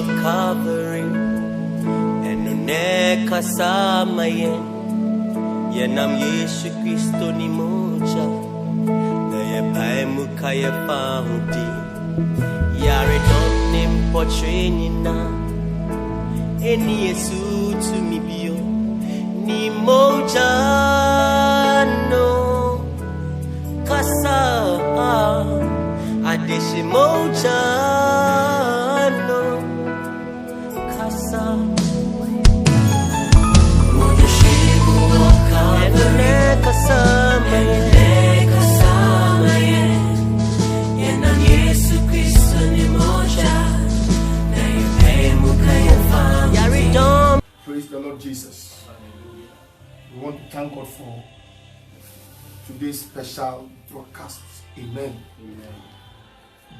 of Calvary, and une kasama yenam Yesu Kristo ni moja, na yepae mukaye faundi, yare donim potreni na, eni Yesu to mi bio, ni moja no kasa adeshi moja no kasa. Praise the Lord Jesus. We want to thank God for today's special broadcast. Amen. Amen.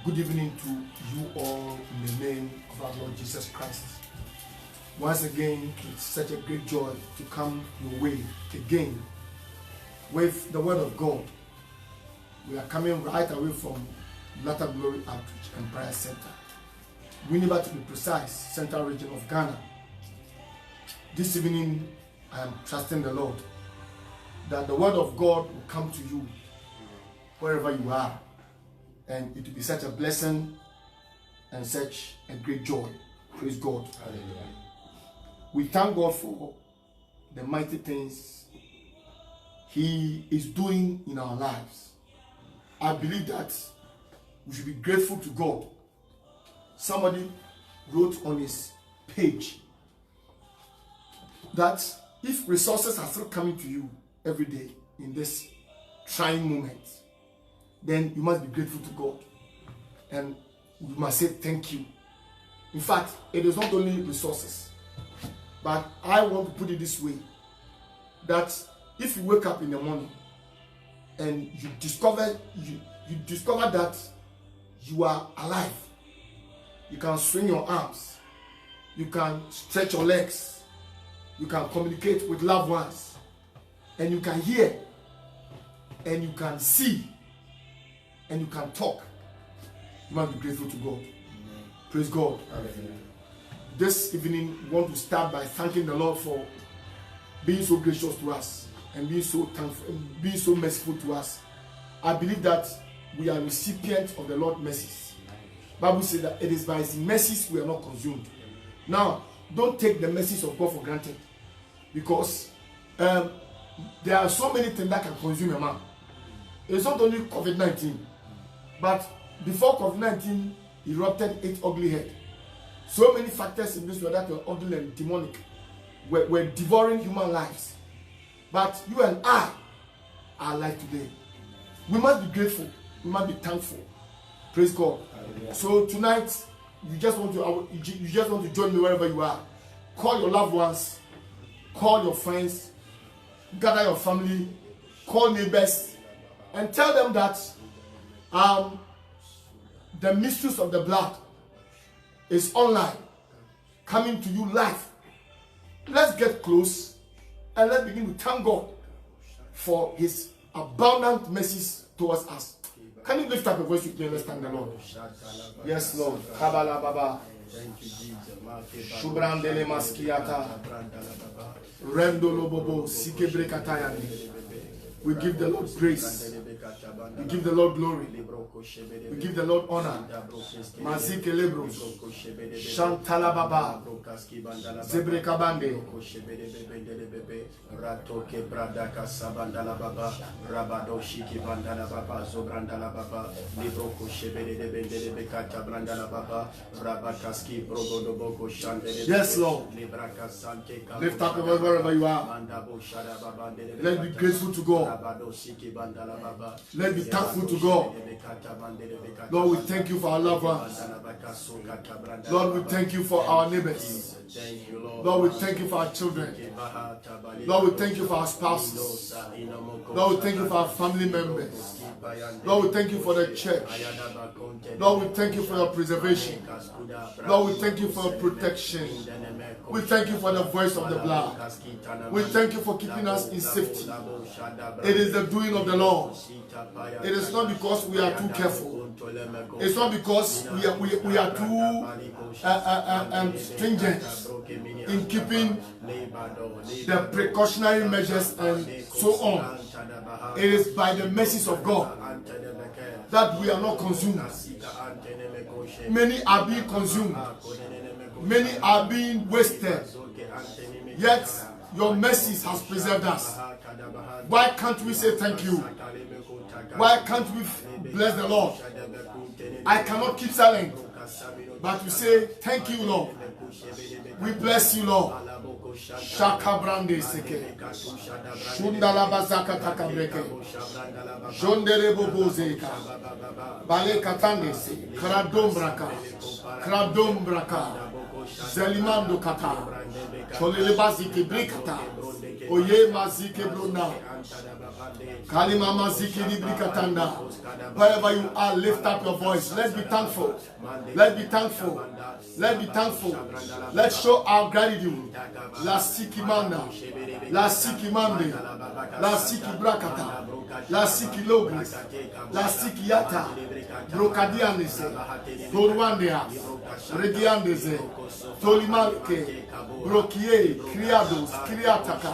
Good evening to you all in the name of our Lord Jesus Christ. Once again, it's such a great joy to come your way again with the Word of God. We are coming right away from Latter Glory Outreach and Prayer Center, Winneba to be precise, Central Region of Ghana. This evening, I am trusting the Lord that the Word of God will come to you wherever you are, and it will be such a blessing and such a great joy. Praise God. Hallelujah. We thank God for the mighty things He is doing in our lives. I believe that we should be grateful to God. Somebody wrote on his page that if resources are still coming to you every day in this trying moment, then you must be grateful to God. And you must say thank you. In fact, it is not only resources, but I want to put it this way, that if you wake up in the morning and you discover that you are alive, you can swing your arms, you can stretch your legs, you can communicate with loved ones, and you can hear, and you can see, and you can talk, you must be grateful to God. Amen. Praise God. Amen. This evening, we want to start by thanking the Lord for being so gracious to us and being so thankful, and being so merciful to us. I believe that we are recipients of the Lord's mercies. Bible says that it is by His mercies we are not consumed. Now, don't take the mercies of God for granted, because there are so many things that can consume a man. It's not only COVID-19, but before COVID-19 erupted its ugly head, so many factors in this world that were ugly and demonic were devouring human lives. But you and I are alive today. We must be grateful. We must be thankful. Praise God. Hallelujah. So tonight, you just want to join me wherever you are. Call your loved ones, call your friends, gather your family, call neighbors, and tell them that the mysteries of the blood is online, coming to you live. Let's get close and let's begin to thank God for His abundant mercies towards us. Can you lift up your voice with me and let's thank the Lord? Yes, Lord. Kabala Baba. Thank you, Jesus. Shubrandele maskiata. Rendolo bobo sikebrekatayani. We give the Lord grace. We give the Lord glory. We give the Lord honor. Mazike lebros. Shantala baba. Zebrekabande. Ratoke bradaka sabandala baba. Rabadoshi kibandala baba. Zobrandala baba. Libroko shebede de bendele bekata brandala baba. Rabakaski brogodoboko shandele. Yes, Lord. Lift up your voice wherever you are. Let's be grateful to God. Let's be thankful to God. Lord, we thank you for our loved ones. Lord, we thank you for our neighbors. Lord, we thank you for our children. Lord, we thank you for our spouses. Lord, we thank you for our family members. Lord, we thank you for the church. Lord, we thank you for your preservation. Lord, we thank you for your protection. We thank you for the voice of the blood. We thank you for keeping us in safety. It is the doing of the Lord. It is not because we are too careful. It's not because we are too stringent in keeping the precautionary measures and so on. It is by the mercies of God that we are not consumed. Many are being consumed. Many are being wasted. Yet your mercies has preserved us. Why can't we say thank you? Why can't we bless the Lord? I cannot keep silent, but we say thank you, Lord. We bless you, Lord. Shaka brande seke. Shundala bazaka takabreke. Jondere bobozeka. Bale katande se. Kradombraka. Kradombraka. Zelimando kata. Cholele bazike brikata. Oye mazike brona. Kalima mazike librikatanda. Wherever you are, lift up your voice. Let's be thankful. Let's be thankful. Let's be thankful. Let's show our gratitude. La siki manda. La siki mande. La siki brakata. La siki logris. La siki yata. Brokadianese. Torwandeas. Rediandese. Tolimarke. Brokie. Criados. Criataka.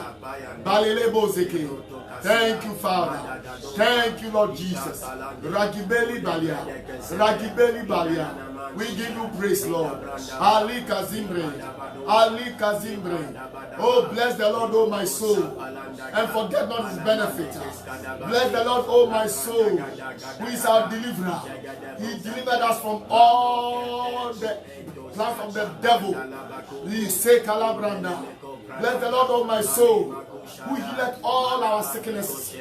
Balelebo zeke. Thank you, Father. Thank you, Lord Jesus. Ragibeli Balia. Ragibeli Balia. We give you praise, Lord. Ali Kazimbre. Ali Kazimbre. Oh, bless the Lord, oh my soul, and forget not his benefit. Bless the Lord, oh my soul, who is our deliverer. He delivered us from all the plans of the devil. He say Calabranda. Bless the Lord, oh my soul, who healed all our sicknesses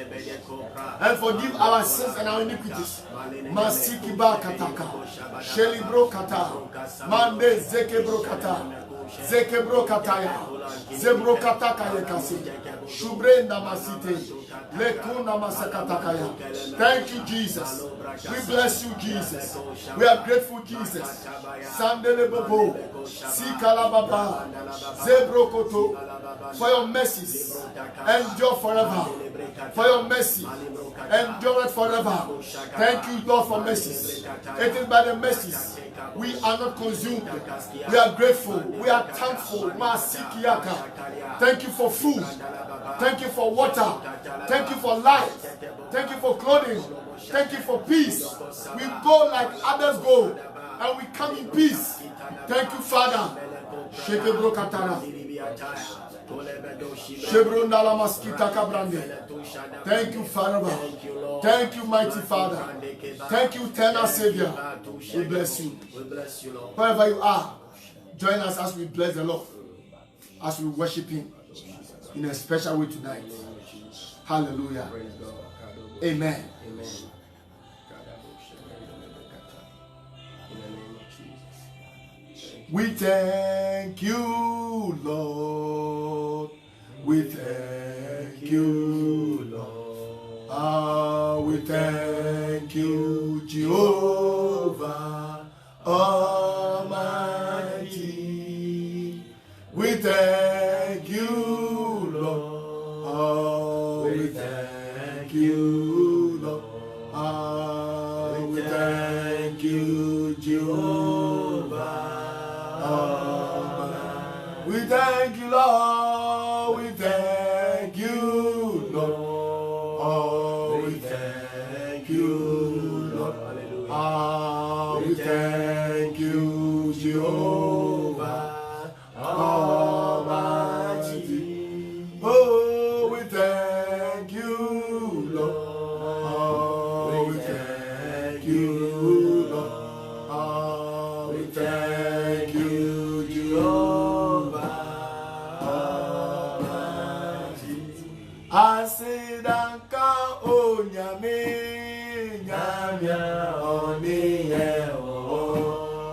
and forgive our sins and our iniquities. Masiki ba kataka, sheli bro kata, mande zeke bro kata, zeke bro kataya, zebro kataka yekasi, shubrenda masite, lekuna masakatakaya. Thank you, Jesus. We bless you, Jesus. We are grateful, Jesus. Sandele bobo, sikala baba, zebro koto. For your mercies endure forever. For your mercy endure forever. Thank you, Lord, for mercies. It is by the mercies we are not consumed. We are grateful. We are thankful. Thank you for food. Thank you for water. Thank you for life. Thank you for clothing. Thank you for peace. We go like others go, and we come in peace. Thank you, Father. Thank you, Father. Thank you, mighty Father. Thank you, eternal Savior. We bless you. Wherever you are, join us as we bless the Lord, as we worship Him in a special way tonight. Hallelujah. Amen. We thank you, Lord. We thank you, Lord. We thank you, Jehovah Almighty. We thank you, Lord. We thank you, Lord. We thank you, Jehovah. We thank you, Lord. We thank you, Lord. Oh, we thank you, Lord. We thank you, Jehovah Almighty. Oh, we thank you, Lord. Oh, we thank you, Lord. Oh, we thank you, Jehovah. Asidanka onyame nyamya oniye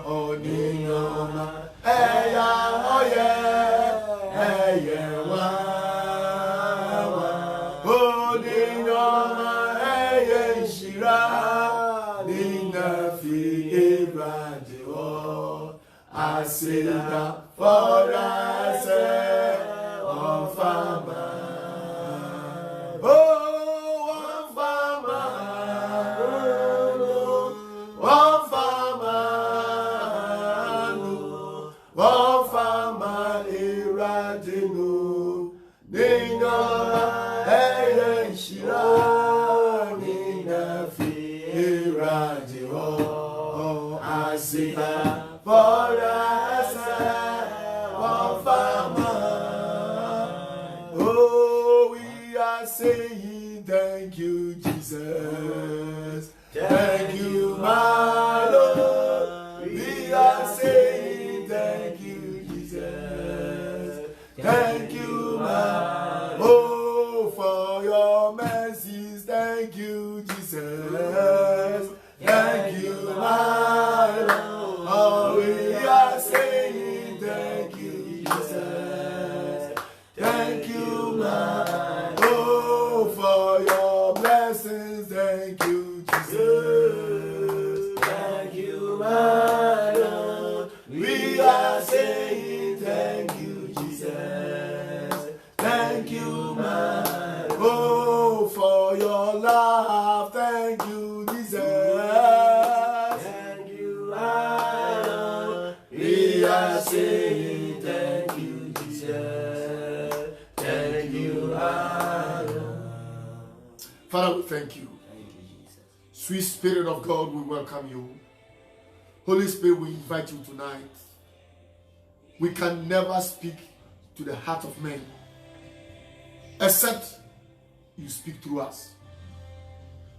oniona eya oye Asida for us of farmer. Oh, one farmer, Iradino, Nina, Ellen Shira, Nina, Iradio, Asida. For us, one farmer. Oh, we are saying thank you, Jesus. Thank you, my Lord. We are saying thank you, Jesus. Thank you, my Lord. Oh, for your mercies. Thank you, Jesus. Thank you, my Lord. Oh, we are saying thank you, Jesus. Thank you, my Lord, for your blessings. Thank you, Jesus. Thank you, my Lord. We are saying thank you, Jesus. Thank you, my Lord, for your love. Thank you, Jesus. We are saying thank you, Jesus. Thank you, Father, we thank you. Thank you, Jesus. Sweet Spirit of God, we welcome you. Holy Spirit, we invite you tonight. We can never speak to the heart of men except you speak through us.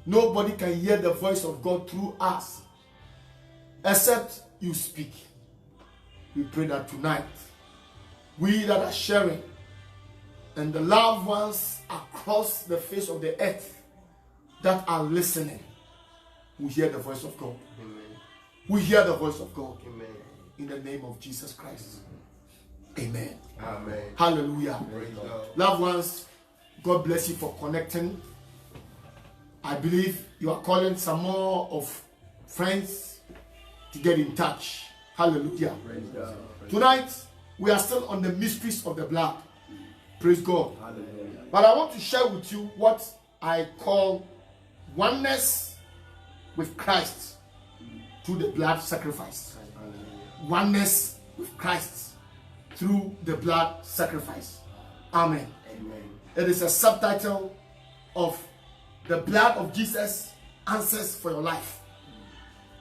Nobody can hear the voice of God through us except you speak. We pray that tonight, we that are sharing and the loved ones across the face of the earth that are listening, we hear the voice of God. Amen. We hear the voice of God. Amen. In the name of Jesus Christ. Amen. Amen. Hallelujah. Praise God. Loved ones, God bless you for connecting. I believe you are calling some more of friends to get in touch. Hallelujah. Praise God. Tonight, we are still on the mysteries of the blood. Praise God. Hallelujah. But I want to share with you what I call oneness with Christ through the blood sacrifice. Hallelujah. Oneness with Christ through the blood sacrifice. Amen. Amen. It is a subtitle of The Blood of Jesus Answers for Your Life.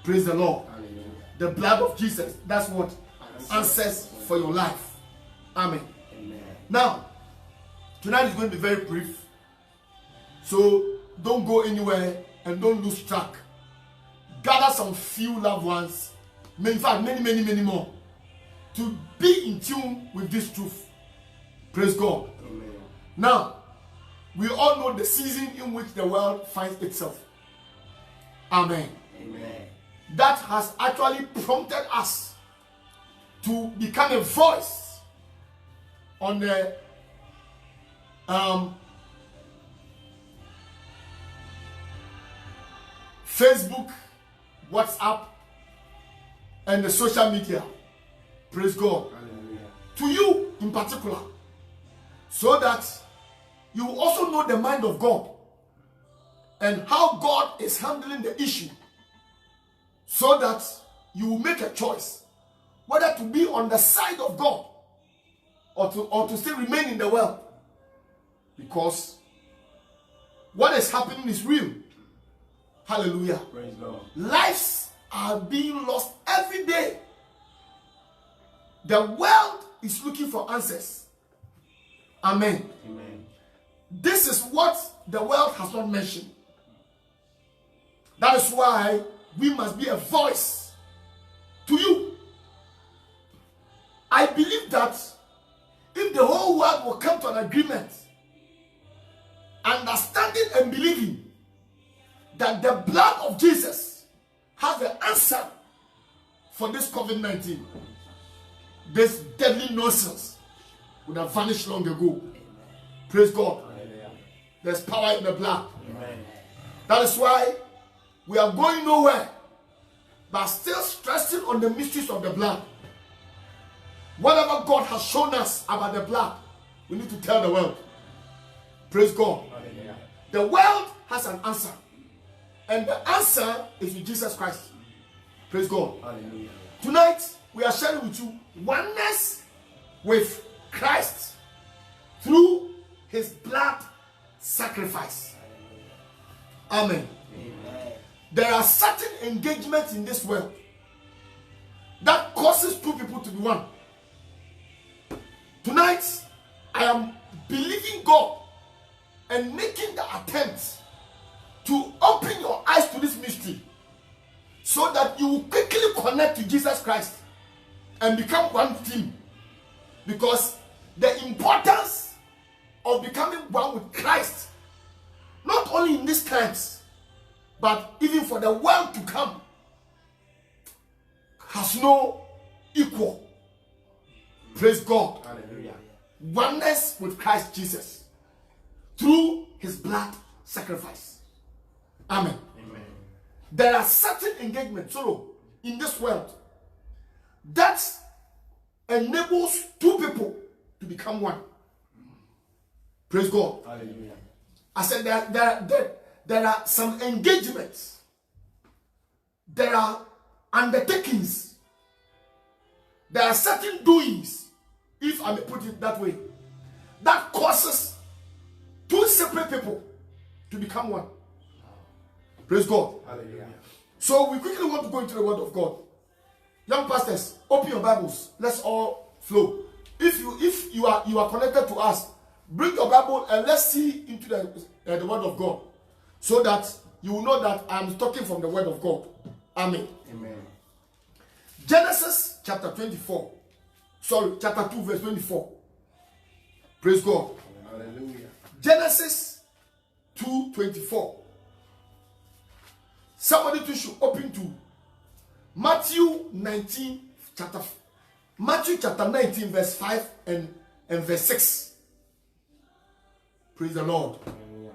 Praise the Lord. Hallelujah. The blood of Jesus, that's what answers for your life. Amen. Amen. Now, tonight is going to be very brief. So don't go anywhere and don't lose track. Gather some few loved ones, in fact, many more, to be in tune with this truth. Praise God. Amen. Now, we all know the season in which the world finds itself. Amen. Amen. That has actually prompted us to become a voice on the Facebook, WhatsApp, and the social media. Praise God. Hallelujah. To you in particular, so that you also know the mind of God and how God is handling the issue, so that you will make a choice whether to be on the side of God or to still remain in the world, because what is happening is real. Hallelujah. Praise God. Lives are being lost every day. The world is looking for answers. Amen. Amen. This is what the world has not mentioned. That is why we must be a voice to you. I believe that if the whole world will come to an agreement, understanding and believing that the blood of Jesus has the answer for this COVID-19, this deadly nonsense would have vanished long ago. Praise God. There's power in the blood. Amen. That is why we are going nowhere, but still stressing on the mysteries of the blood. Whatever God has shown us about the blood, we need to tell the world. Praise God. Hallelujah. The world has an answer. And the answer is with Jesus Christ. Praise God. Hallelujah. Tonight, we are sharing with you oneness with Christ through his blood sacrifice. Amen. Amen. There are certain engagements in this world that causes two people to be one. Tonight, I am believing God and making the attempt to open your eyes to this mystery so that you will quickly connect to Jesus Christ and become one team. Because the importance of becoming one with Christ, not only in these times, but even for the world to come, has no equal. Praise God. Hallelujah. Oneness with Christ Jesus through his blood sacrifice. Amen. Amen. There are certain engagements in this world that enables two people to become one. Praise God. Hallelujah. I said there are some engagements. There are undertakings. There are certain doings, if I may put it that way, that causes two separate people to become one. Praise God. Hallelujah. So we quickly want to go into the word of God. Young pastors, open your Bibles. Let's all flow. If you are connected to us, bring your Bible and let's see into the word of God, so that you will know that I am talking from the word of God. Amen. Amen. Genesis chapter 24. Sorry, chapter 2, verse 24. Praise God. Hallelujah. Genesis 2:24. Somebody too should open to Matthew chapter 19, verse 5 and verse 6. Praise the Lord. Hallelujah.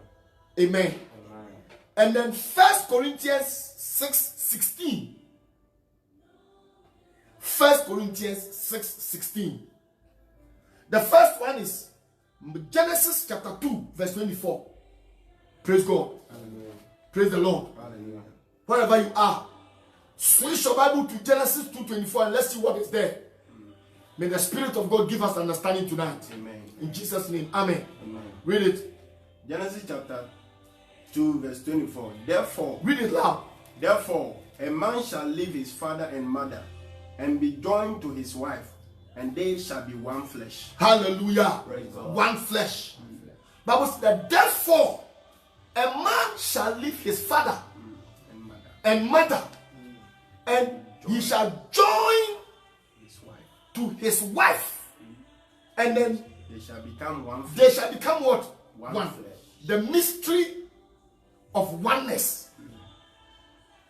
Amen. Amen. And then 1 Corinthians 6:16. 1 Corinthians 6:16. The first one is Genesis chapter 2, verse 24. Praise God. Hallelujah. Praise the Lord. Hallelujah. Wherever you are, switch your Bible to Genesis 2:24 and let's see what is there. May the Spirit of God give us understanding tonight. Amen. In Jesus' name, amen. Amen. Read it. Genesis chapter 2, verse 24. Therefore, Read it loud. a man shall leave his father and mother and be joined to his wife, and they shall be one flesh. Hallelujah. Praise God. One flesh. Bible says that therefore a man shall leave his father And mother, and mother, and he shall join his wife. to his wife, and then They shall become one flesh. they shall become what? One flesh. The mystery of oneness.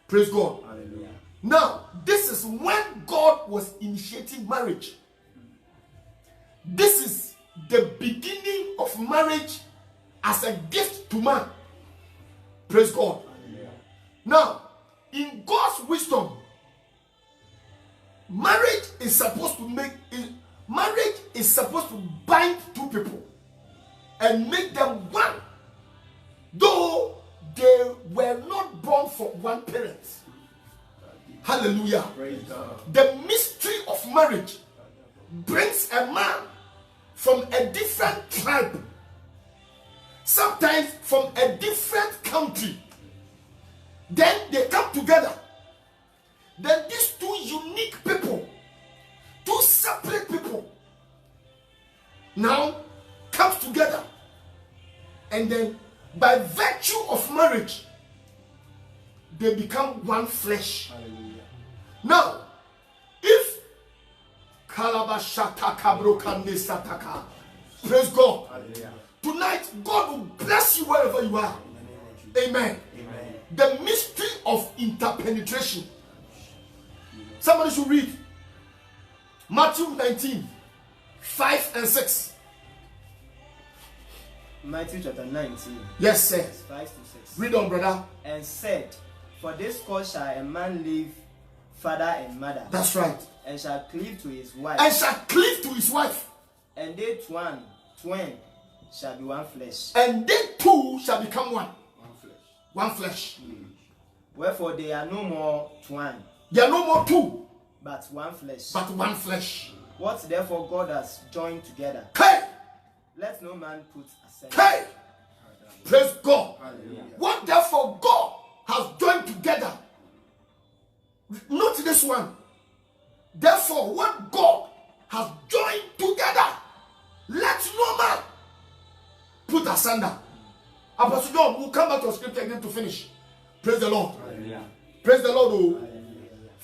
Praise God. Hallelujah. Now, this is when God was initiating marriage. This is the beginning of marriage as a gift to man. Praise God. Hallelujah. Now, in God's wisdom, marriage is supposed to bind two people and make them one, though they were not born from one parent. Hallelujah. Praise God. The mystery of marriage brings a man from a different tribe, sometimes from a different country. Then they come together. Then these two unique people, two separate people, now comes together. And then by virtue of marriage, they become one flesh. Hallelujah. Now, if Kalabashata Kabrokande Sataka, praise God. Hallelujah. Tonight, God will bless you wherever you are. In the name of Jesus. Amen. Amen. The mystery of interpenetration. Somebody should read Matthew 19, 5 and 6. Matthew chapter 19, Yes, sir. verse 5 to 6. Read on, brother. And said, for this cause shall a man leave father and mother, That's right. and shall cleave to his wife, and shall cleave to his wife, and they twain shall be one flesh. and they two shall become one. One flesh. One flesh. Wherefore they are no more twain, They are no more two, but one flesh. but one flesh. What therefore God has joined together, Okay, let no man put asunder. okay. Praise God. Hallelujah. What therefore God has joined together. Note this one. Therefore, what God has joined together, let no man put asunder. Apostle John, we'll come back to scripture again to finish. Praise the Lord. Hallelujah. Praise the Lord. Oh.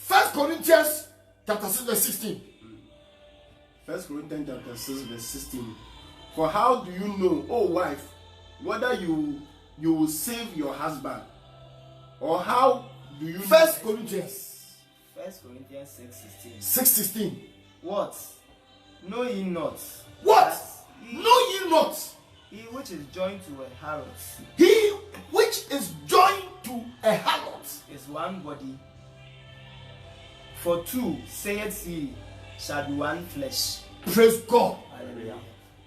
1 Corinthians chapter 6 verse 16. 1 Corinthians chapter 6 verse 16. For how do you know, O wife, whether you will save your husband? Or how do you 1 Corinthians 1 Corinthians 6:16. 6:16. What? Know ye not? What? that Know ye not? He which is joined to a harlot He which is joined to a harlot is one body. For two, saith he, shall be one flesh. Praise God. Hallelujah.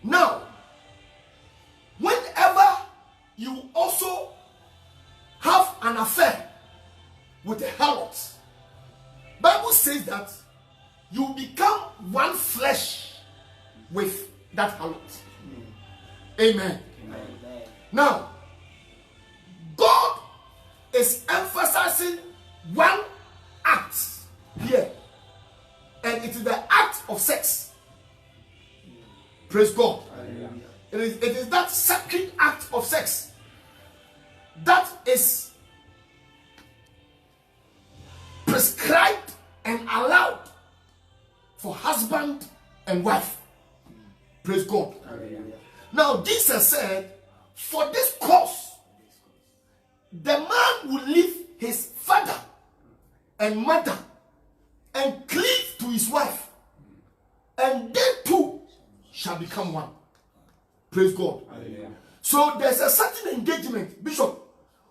Now, whenever you also have an affair with a harlot, Bible says that you become one flesh with that harlot. Amen. Amen. Now, God is emphasizing one act here, and it is the act of sex. Praise God. It is that sacred act of sex that is prescribed and allowed for husband and wife. Praise God. Now, Jesus said, for this cause, the man will leave his father and mother and cleave to his wife, and they two shall become one. Praise God. Hallelujah. So there's a certain engagement, Bishop,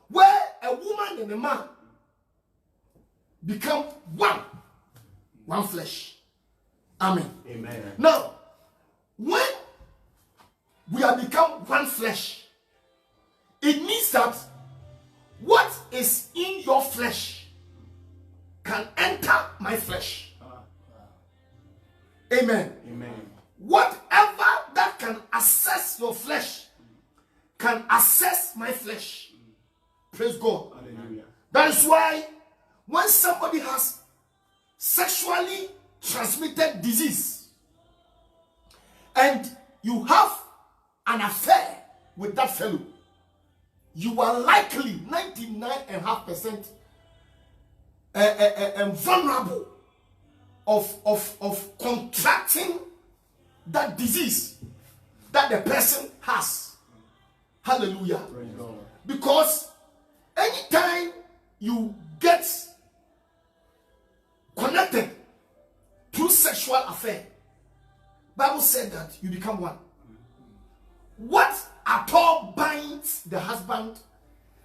where a woman and a man become one flesh. Amen. Amen. Now, when we have become one flesh, it means that what is in your flesh can enter my flesh. Amen. Amen. Whatever that can access your flesh can access my flesh. Praise God. Hallelujah. That is why when somebody has sexually transmitted disease and you have an affair with that fellow, you are likely 99.5% vulnerable of contracting that disease that the person has. Hallelujah. Praise God. Because anytime you get connected through sexual affair, Bible said that you become one. What at all binds the husband,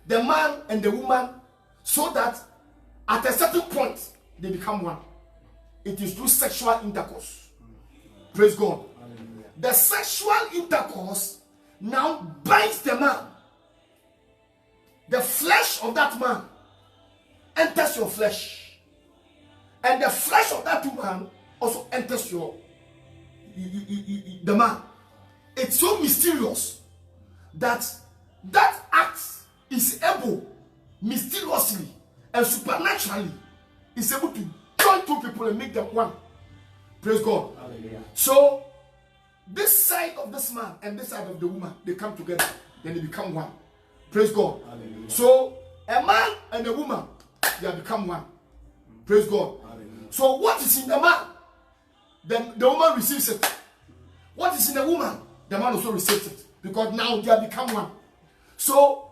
the man and the woman, so that at a certain point they become one? It is through sexual intercourse. Praise God. The sexual intercourse now binds the man. The flesh of that man enters your flesh, and the flesh of that woman also enters your the man. It's so mysterious that act is able mysteriously and supernaturally is able to join two people and make them one. Praise God. Hallelujah. So this side of this man and this side of the woman, they come together, then they become one. Praise God. Hallelujah. So a man and a woman, they have become one. Praise God. Hallelujah. So what is in the man, the woman receives it. What is in the woman, the man also receives it. Because now they have become one. So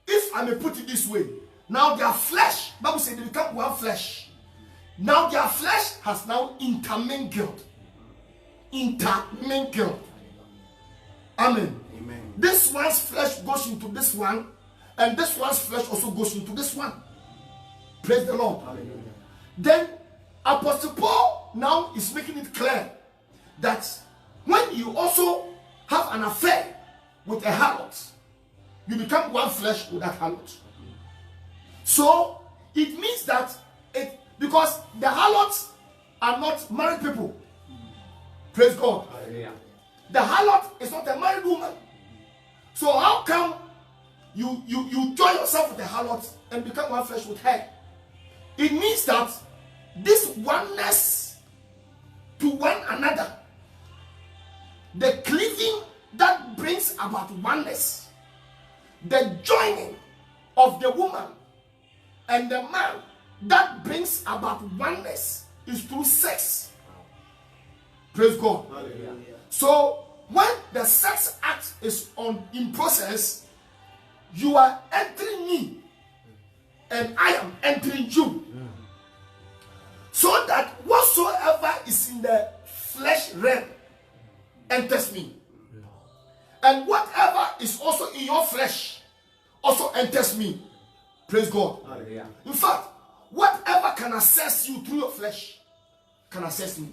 if I may put it this way, now their flesh, Bible says they become one flesh. Now their flesh has now intermingled. Intermingled. Amen. Amen. This one's flesh goes into this one, and this one's flesh also goes into this one. Praise the Lord. Hallelujah. Then Apostle Paul now is making it clear that when you also have an affair with a harlot, you become one flesh with that harlot. So it means that because the harlots are not married people. Praise God. The harlot is not a married woman. So how come you join yourself with the harlot and become one flesh with her? It means that this oneness to one another, the cleaving that brings about oneness, the joining of the woman and the man that brings about oneness is through sex. Praise God. Hallelujah. So when the sex act is in process, you are entering me and I am entering you. So that whatsoever is in the flesh realm enters me. And whatever is also in your flesh also enters me. Praise God. Hallelujah. In fact, whatever can access you through your flesh can access me.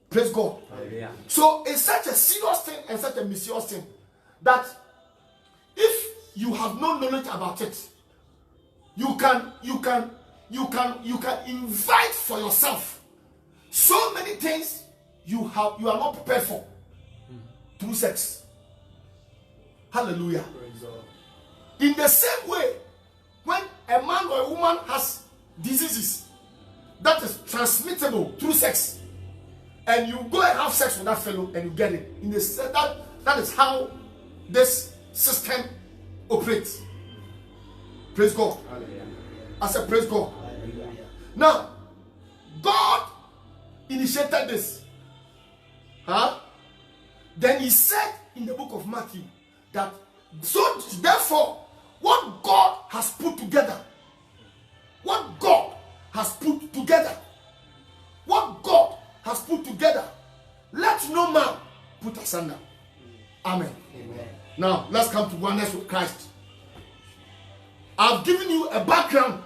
Praise God. Hallelujah. So it's such a serious thing and such a mysterious thing that if you have no knowledge about it, you can invite for yourself so many things you are not prepared for through sex. Hallelujah. In the same way, when a man or a woman has diseases that is transmittable through sex, and you go and have sex with that fellow and you get it, in the that is how this system operates. Praise God. Hallelujah. I said praise God. Hallelujah. Now, God initiated this. Then he said in the book of Matthew that so therefore what God has put together, what God has put together, let no man put asunder. Amen. Amen. Now let's come to oneness with Christ. I've given you a background.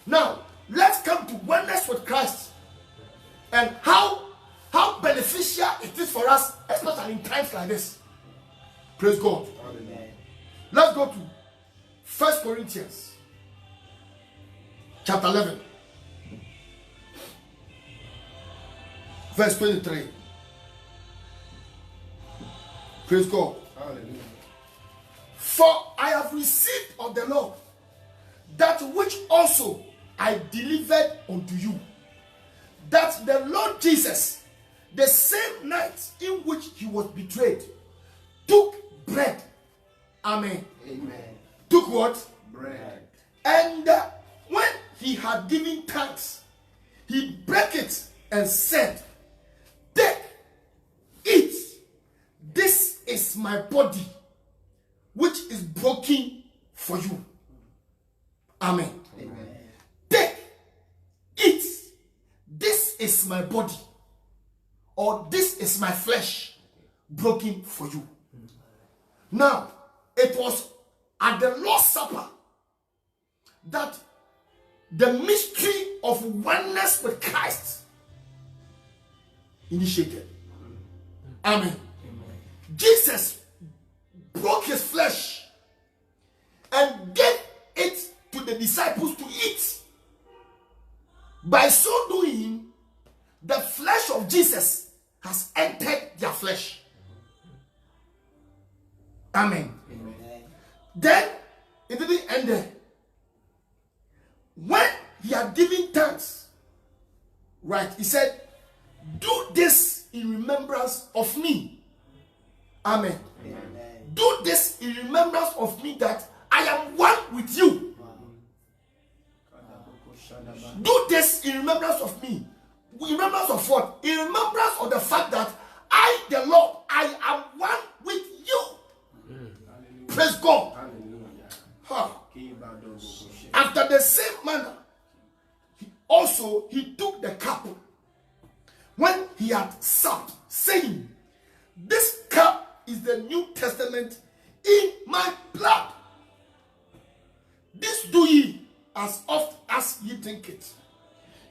Now let's come to oneness with Christ and how beneficial it is for us, especially in times like this. Praise God. Amen. Let's go to 1 Corinthians chapter 11 verse 23. Praise God. Hallelujah. For I have received of the Lord that which also I delivered unto you, that the Lord Jesus, the same night in which he was betrayed, took bread. Amen. Amen. Took what? Bread. And when he had given thanks, he broke it and said, take, eat. This is my body, which is broken for you. Amen. Amen. Take, eat. This is my body, or this is my flesh, broken for you. Now, it was at the Lord's Supper that the mystery of oneness with Christ initiated. Amen. Jesus broke his flesh and gave it to the disciples to eat. By so doing, the flesh of Jesus has entered their flesh. Amen. Amen. Then it didn't end there. When he had given thanks, right, he said, do this in remembrance of me. Amen. Amen. Do this in remembrance of me, that I am one with you. Do this in remembrance of me. In remembrance of what? In remembrance of the fact that I, the Lord, I am one with you. Praise God. Huh. After the same manner, he took the cup when he had supped, saying, this cup is the New Testament in my blood. This do ye as oft as ye drink it,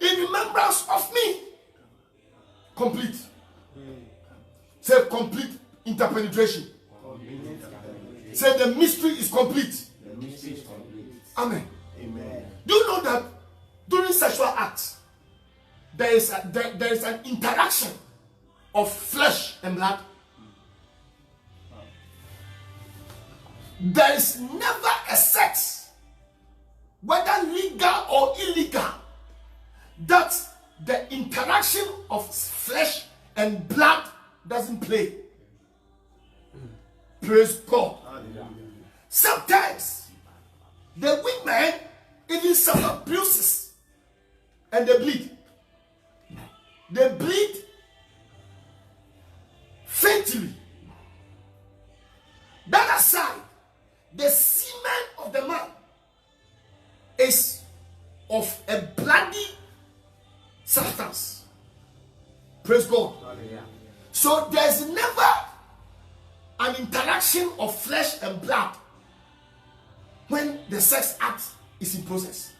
in remembrance of me. Complete. Say complete interpenetration. Say the mystery is complete. Amen. Amen. Do you know that during sexual acts, there is an interaction of flesh and blood? There is never a sex, whether legal or illegal, that the interaction of flesh and blood doesn't play. Praise God. Sometimes the women even suffer bruises and they bleed. They bleed faintly. That aside, the semen of the man is of a bloody substance. Praise God. So there's never an interaction of flesh and blood when the sex act is in process.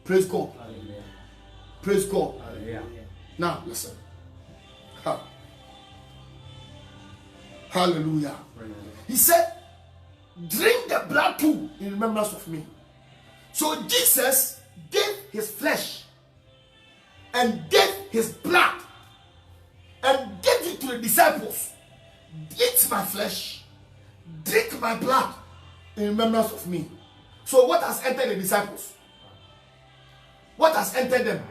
Praise God. Praise God. Now listen. Hallelujah. He said, drink the blood too in remembrance of me. So Jesus gave his flesh and gave his blood and gave it to the disciples. Eat my flesh, drink my blood in remembrance of me. So what has entered the disciples? What has entered them?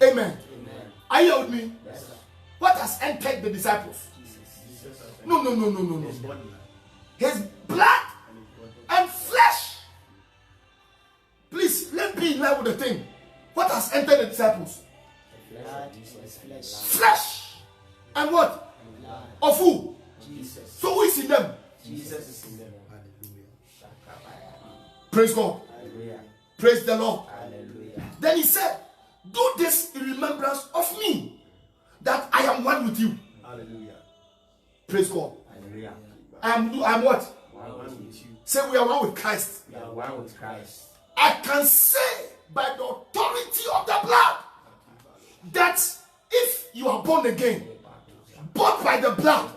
Amen. Are you with me? Yes, sir. What has entered the disciples? No. His blood and flesh. Please, let's be in line with the thing. What has entered the disciples? Blood is flesh. Flesh. And what? Blood. Of who? Jesus. So who is in them? Jesus is in them. Praise God. Hallelujah. Praise the Lord. Hallelujah. Then he said, do this in remembrance of me, that I am one with you. Hallelujah. Praise God. Hallelujah. I am what? One with you. Say we are one with Christ. We are one with Christ. I can say by the authority of the blood that if you are born again, bought by the blood,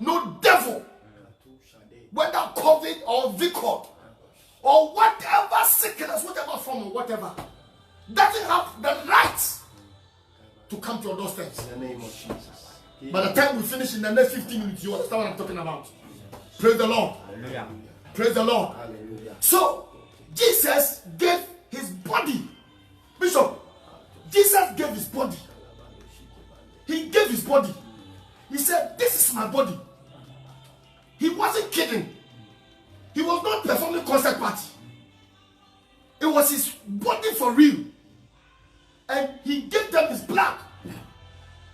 no devil, whether COVID or VCOD or whatever sickness, whatever form or whatever, doesn't have the right to come to your doorstep. In the name of Jesus. By the time we finish in the next 15 minutes, you understand what I'm talking about. Praise the Lord. Hallelujah. Praise the Lord. Hallelujah. So, Jesus gave his body. Bishop, Jesus gave his body. He gave his body. He said, this is my body. He wasn't kidding. He was not performing concert party. It was his body for real. And he gave them his blood.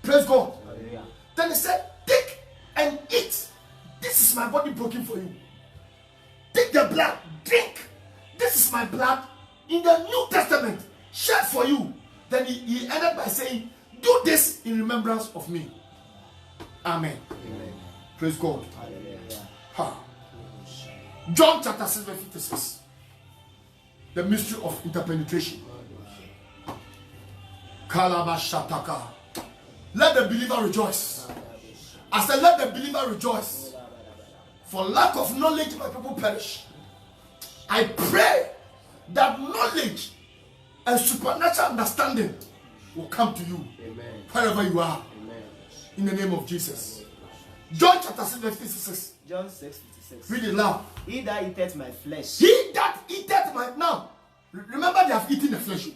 Praise God. Hallelujah. Then he said, take and eat. This is my body broken for you. Take the blood, drink. This is my blood in the New Testament, shed for you. Then he ended by saying, do this in remembrance of me. Amen. Amen. Praise God. Hallelujah. Ha. John chapter 6 verse 56. The mystery of interpenetration. Kalabashataka. Let the believer rejoice. I said, let the believer rejoice. For lack of knowledge, my people perish. I pray that knowledge and supernatural understanding will come to you Amen. wherever you are. Amen. In the name of Jesus. John chapter 6 verse 56. John 6:56. Read it loud. He that eateth my flesh. He that eateth my... Now, remember they have eaten the flesh.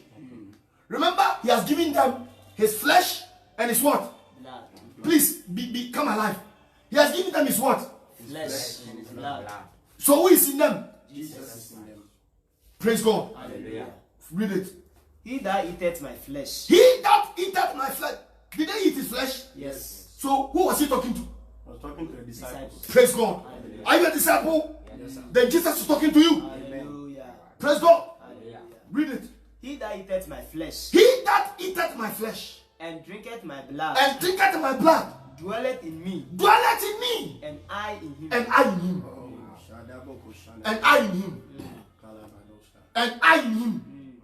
Remember he has given them his flesh and his what? Blood. Please come alive. He has given them his what? Flesh and his blood. So who is in them? Jesus is in them. Praise God. Hallelujah. Read it. He that eateth my flesh. He that eateth my flesh. Did they eat his flesh? Yes. So who was he talking to? I was talking to the disciples. Praise God. Hallelujah. Are you a disciple? Yes, sir. Then Jesus is talking to you. Hallelujah. Praise God. Hallelujah. Read it. He that eateth my flesh He that eateth my flesh and drinketh my blood and drinketh my blood dwelleth in me, dwelleth in me, and I in him. and I in him, Shadaboko Shana. and I in him, Kalabadosha. and I in him.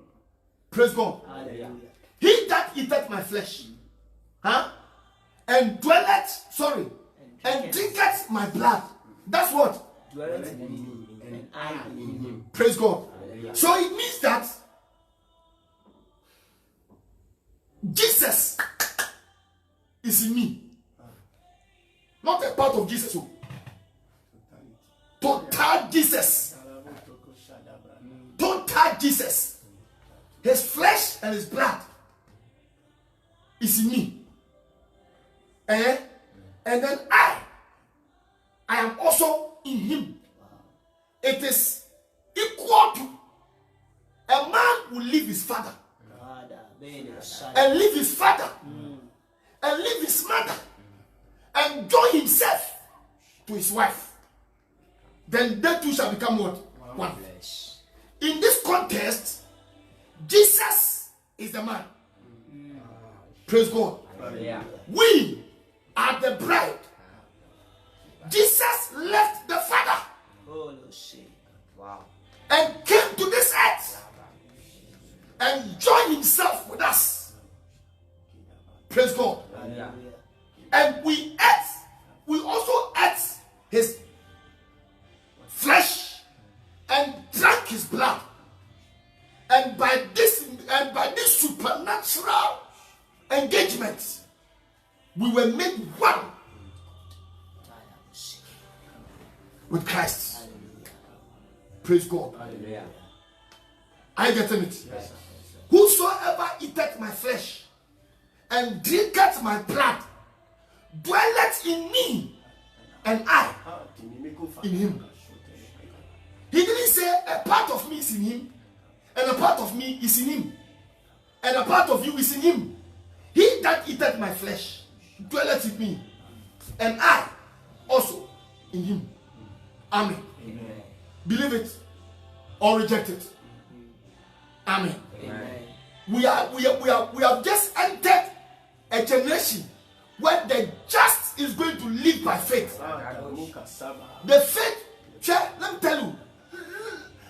Praise God. Hallelujah. He that eateth my flesh, and and drinketh my blood. That's what? Dwelleth in me, and I in him. Praise God. So it means that Jesus is in me. Not a part of Jesus. Total Jesus. Total Jesus. His flesh and his blood is in me. And then I am also in him. It is equal to a man who leave his father and leave his father and leave his mother and join himself to his wife. Then they two shall become what? One. In this context, Jesus is the man. Praise God. We are the bride. Jesus left the father and came to this earth and joined himself with us. Praise God. And we also ate his flesh and drank his blood. And by this supernatural engagement, we were made one with Christ. Praise God. Are you getting it? Yes. Whosoever eateth my flesh and drinketh my blood dwelleth in me, and I in him. He didn't say a part of me is in him, and a part of me is in him, and a part of you is in him. He that eateth my flesh dwelleth in me, and I also in him. Amen. Amen. Believe it or reject it. Amen. Amen. We have just entered a generation where the just is going to live by faith. The faith, let me tell you,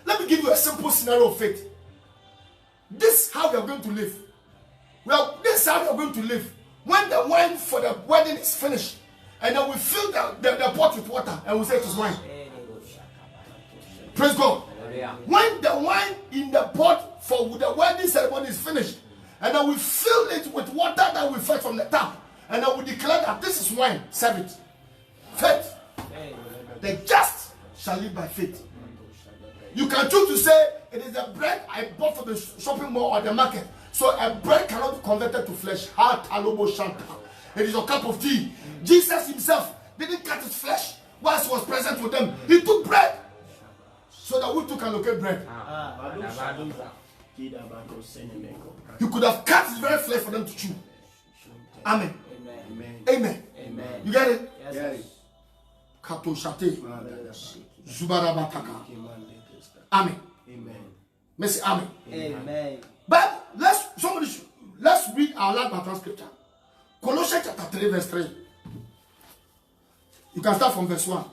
let me give you a simple scenario of faith. This is how we are going to live. Well, this is how we are going to live. When the wine for the wedding is finished, and then we fill the pot with water, and we say it is wine. Praise God. When the wine in the pot for the wedding ceremony is finished, and then we fill it with water that we fetch from the tap, and then we declare that this is wine, serve it. Faith. The just shall live by faith. You can choose to say it is the bread I bought from the shopping mall or the market. So a bread cannot be converted to flesh. It is your cup of tea. Jesus himself didn't cut his flesh whilst he was present with them. He took bread so that we too can locate bread. He could have cut his very flesh for them to chew. Amen. Amen. Amen. Amen. You get it? Yes. Kato shate. Zubarabataka. Amen. Amen. Mercy. Amen. Amen. But let's read our last Bible scripture. Colossians chapter 3 verse 3. You can start from verse 1.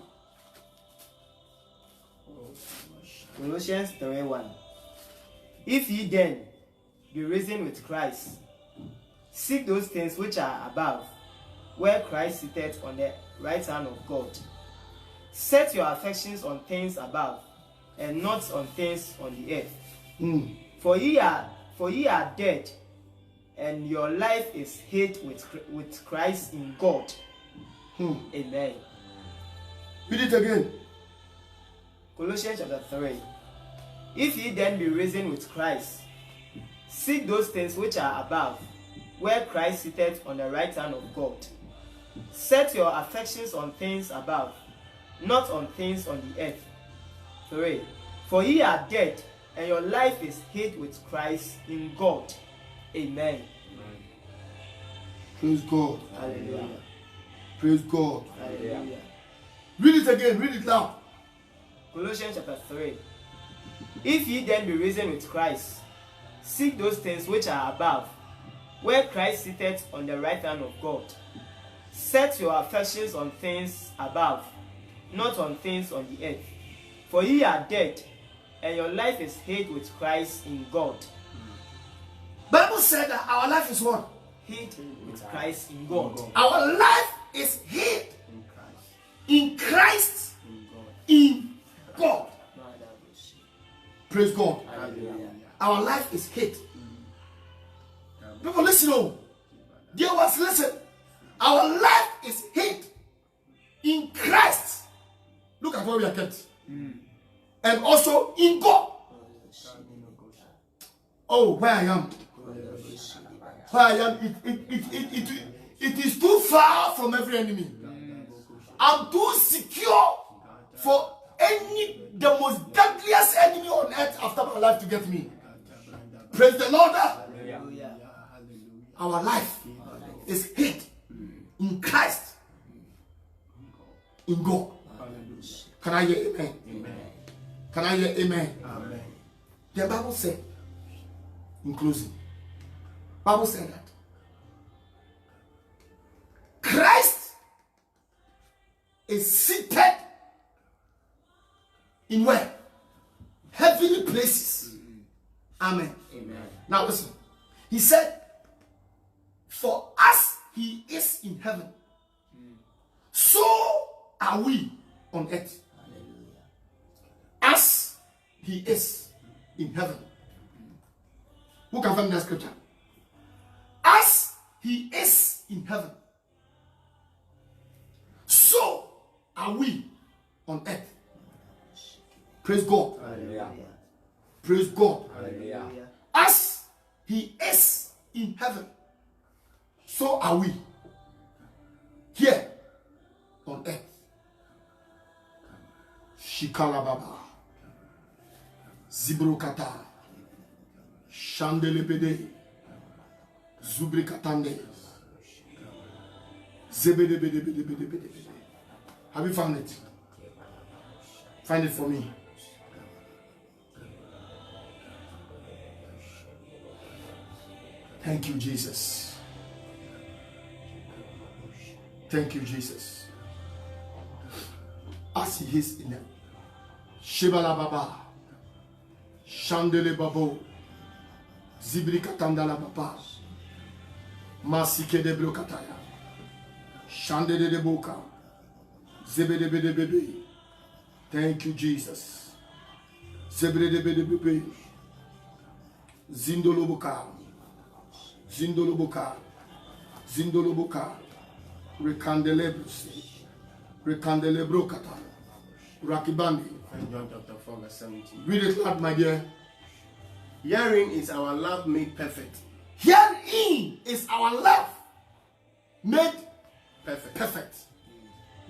Colossians 3:1. If ye then be risen with Christ, seek those things which are above, where Christ sitteth on the right hand of God. Set your affections on things above, and not on things on the earth. For ye are dead, and your life is hid with Christ in God. Amen. Read it again. Colossians chapter 3. If ye then be risen with Christ, seek those things which are above, where Christ sitteth on the right hand of God. Set your affections on things above, not on things on the earth. 3. For ye are dead, and your life is hid with Christ in God. Amen. Praise God. Hallelujah. Praise God. Hallelujah. Read it again. Read it loud. Colossians chapter 3. If ye then be risen with Christ, seek those things which are above, where Christ sitteth on the right hand of God. Set your affections on things above, not on things on the earth. For ye are dead, and your life is hid with Christ in God. Bible said that our life is what? Hid with Christ in God. Our life is hid In Christ. in Christ, In God. in God. Praise God. Hallelujah. Our life is hid. People, listen. Oh, dear ones, listen. Our life is hid in Christ. Look at where we are kept. And also in God. Oh, where I am. Where I am, it is too far from every enemy. I'm too secure for the most deadliest enemy on earth after my life to get me. Praise the Lord. Hallelujah. Our life is hid in Christ, in God. Can I hear amen? Can I hear amen? Amen. The Bible said, in closing, Bible said that Christ is seated in where? Heavenly places. Amen. Now listen. He said, for us he is in heaven, so are we on earth. As he is in heaven. Who can find that scripture? As he is in heaven, so are we on earth. Praise God. Praise God. As he is in heaven, so are we here on earth. Shikala Baba, Zibrokata, Shandelebede, Zubrikatande, Zebedebedebedebedebede. Have you found it? Find it for me. Thank you, Jesus. Thank you, Jesus. As he is in them. Shebala Baba, Shandele Babo, Zibrikatandala Baba, Masike de Brokataya, Shandele de Boka, Zebede de Bebe. Thank you, Jesus. Zebede de Bebe, Zindoloboka, Zindoloboka, Zindoloboka, Recandelebrose, Recandelebrokata, Rakibandi. And John chapter 4 verse 17. Read it loud, my dear. Herein is our love made perfect. Herein is our love made Perfect. perfect.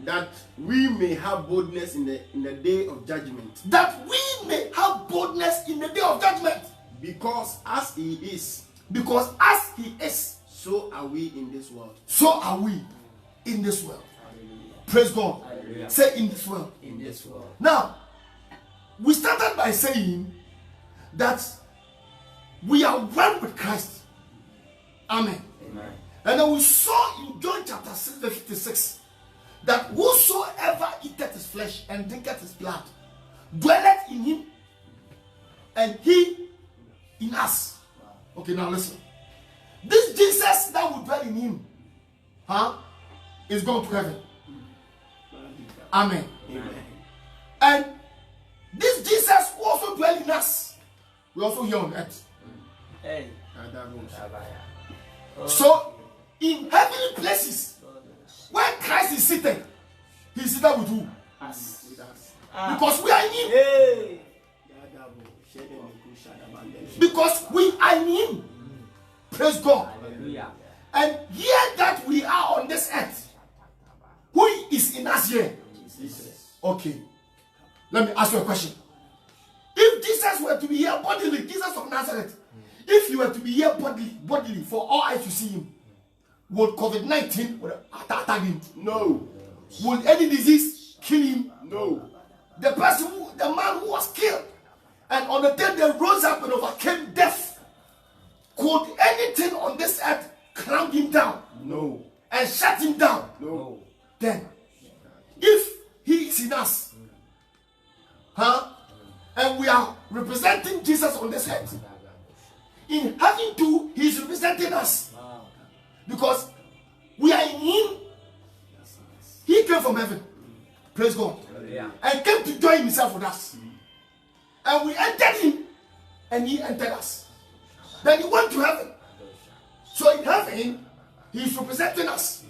That we may have boldness in the day of judgment. That we may have boldness in the day of judgment. Because as he is, Because as he is, so are we in this world. so are we in this world. Praise God. Say in this world. In this world. Now, we started by saying that we are one with Christ. Amen. And then we saw in John chapter 6, verse 56, that whosoever eateth his flesh and drinketh his blood dwelleth in him, and he in us. Okay, now listen. This Jesus that will dwell in him, is going to heaven. Amen. And this Jesus who also dwell in us, we also here on earth. Hey. So, in heavenly places, where Christ is seated, he is seated with who? Us. Because we are in him. Hey. Because we are in him. Praise God. Hallelujah. And here that we are on this earth, who is in us here? Okay. Let me ask you a question. If Jesus were to be here bodily, Jesus of Nazareth, if you were to be here bodily for all eyes to see him, would COVID-19 attack him? No. Would any disease kill him? No. The man who was killed, and on the day they rose up and overcame death, could anything on this earth clamp him down? No. And shut him down? No. Then, if he is in us, and we are representing Jesus on this earth, in heaven too, he is representing us. Because we are in him. He came from heaven. Praise God. And came to join himself with us. And we entered him. And he entered us. Then he went to heaven. So in heaven, he is representing us.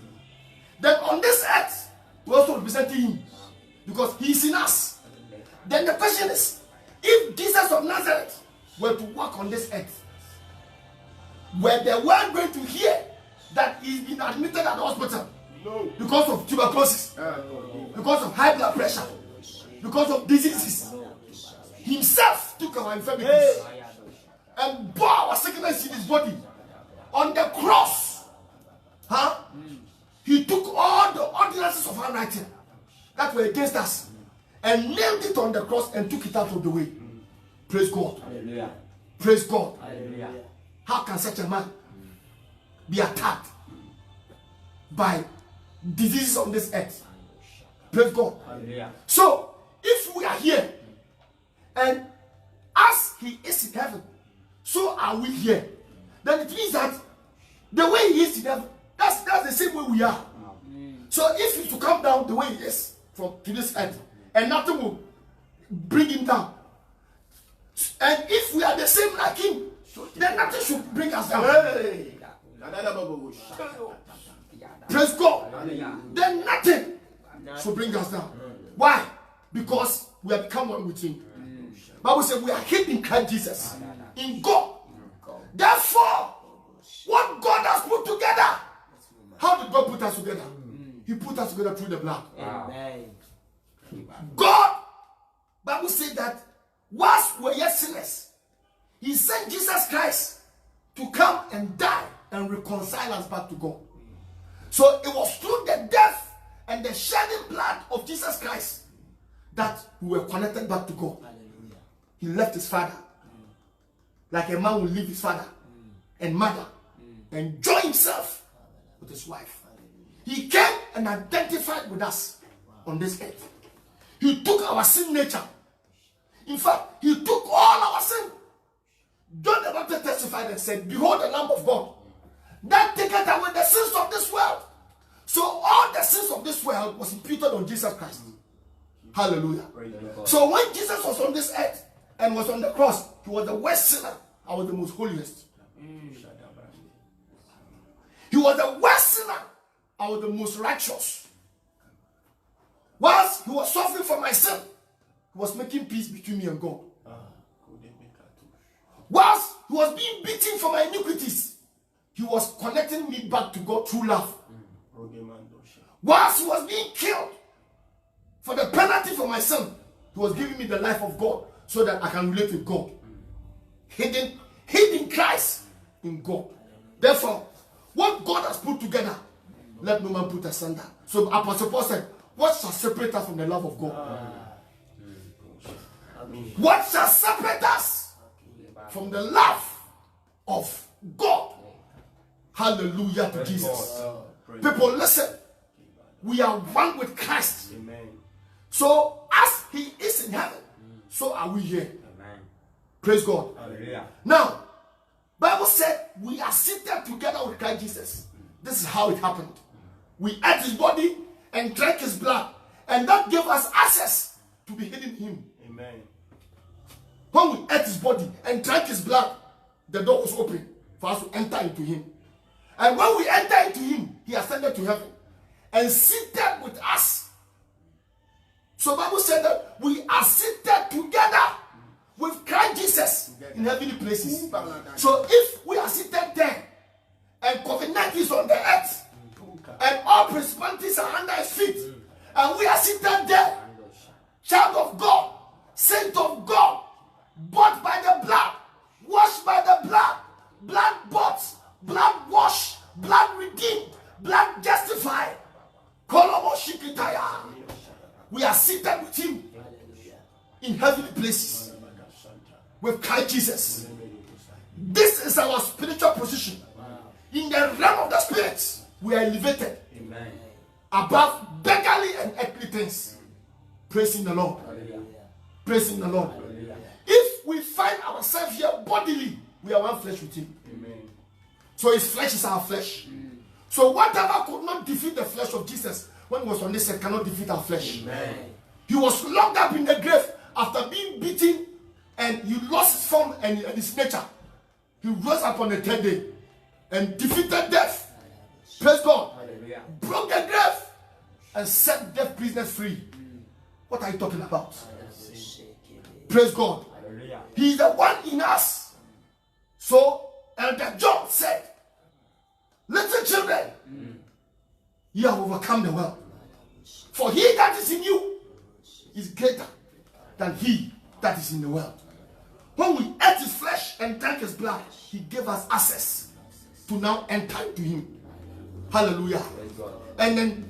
Then on this earth, we also representing him. Because he is in us. Then the question is, if Jesus of Nazareth were to walk on this earth, were the world going to hear that he's been admitted at the hospital? No. Because of tuberculosis, because of high blood pressure, because of diseases. Himself took our infirmities and bore our sickness in his body. On the cross, he took all the ordinances of handwriting that were against us and nailed it on the cross and took it out of the way. Praise God. Hallelujah. Praise God. Hallelujah. How can such a man be attacked by diseases on this earth? Praise God. Hallelujah. So, if we are here, and as he is in heaven, so are we here, then it means that the way he is in heaven, that's the same way we are. So, if he to come down the way he is from to this earth, and nothing will bring him down, and if we are the same like him, then nothing should bring us down. Hey. Praise God. Then nothing should bring us down. Why? Because we have become one with him. Bible says we are hid in Christ Jesus, in God. Therefore, what God has put together, how did God put us together? He put us together through the blood. Amen. God, Bible says that whilst we were yet sinners, he sent Jesus Christ to come and die and reconcile us back to God. So it was through the death and the shedding blood of Jesus Christ that we were connected back to God. He left his father, like a man will leave his father and mother and join himself with his wife. He came and identified with us on this earth. He took our sin nature. In fact, he took all our sin. John the Baptist testified and said, behold the Lamb of God that taketh away the sins of this world. So all the sins of this world was imputed on Jesus Christ. Hallelujah. So when Jesus was on this earth and was on the cross, he was the worst sinner. I was the most holiest. He was the worst sinner. I was the most righteous. Whilst he was suffering for my sin, he was making peace between me and God. Whilst he was being beaten for my iniquities, he was connecting me back to God through love. Whilst he was being killed for the penalty for my sin, he was giving me the life of God so that I can relate with God. Hidden Christ in God. Therefore, what God has put together, let no man put asunder. So Apostle Paul said, what shall separate us from the love of God? What shall separate us from the love of God? Hallelujah to Jesus. People, listen. We are one with Christ. So as he is in heaven, so are we here. Praise God. Now, Bible said we are seated together with Christ Jesus. This is how it happened. We ate his body and drank his blood, and that gave us access to be hidden in him. When we ate his body and drank his blood, the door was open for us to enter into him. And when we enter into him, he ascended to heaven and seated with us. So Bible said that we are seated together with Christ Jesus in heavenly places. So if we are seated there and COVID-19 is on the earth and all principalities are under his feet and we are seated there, child of God, saint of God, bought by the blood, washed by the blood, blood bought, blood washed, blood redeemed, blood justified. We are seated with him in heavenly places with Christ Jesus. This is our spiritual position. In the realm of the spirits, we are elevated above beggarly and earthly things. Praising the Lord. Praising the Lord. If we find ourselves here bodily we are one flesh with him. Amen. So his flesh is our flesh. So whatever could not defeat the flesh of Jesus when he was on this earth cannot defeat our flesh. Amen. He was locked up in the grave after being beaten, and he lost his form and his nature. He rose up on the third day and defeated death. Praise God. Hallelujah. Broke the grave and set death prisoners free. What are you talking about? Praise God. Hallelujah. He is the one in us. So Elder John said, little children, you have overcome the world. For he that is in you is greater than he that is in the world. When we ate his flesh and drank his blood, he gave us access to now enter into him. Hallelujah. And then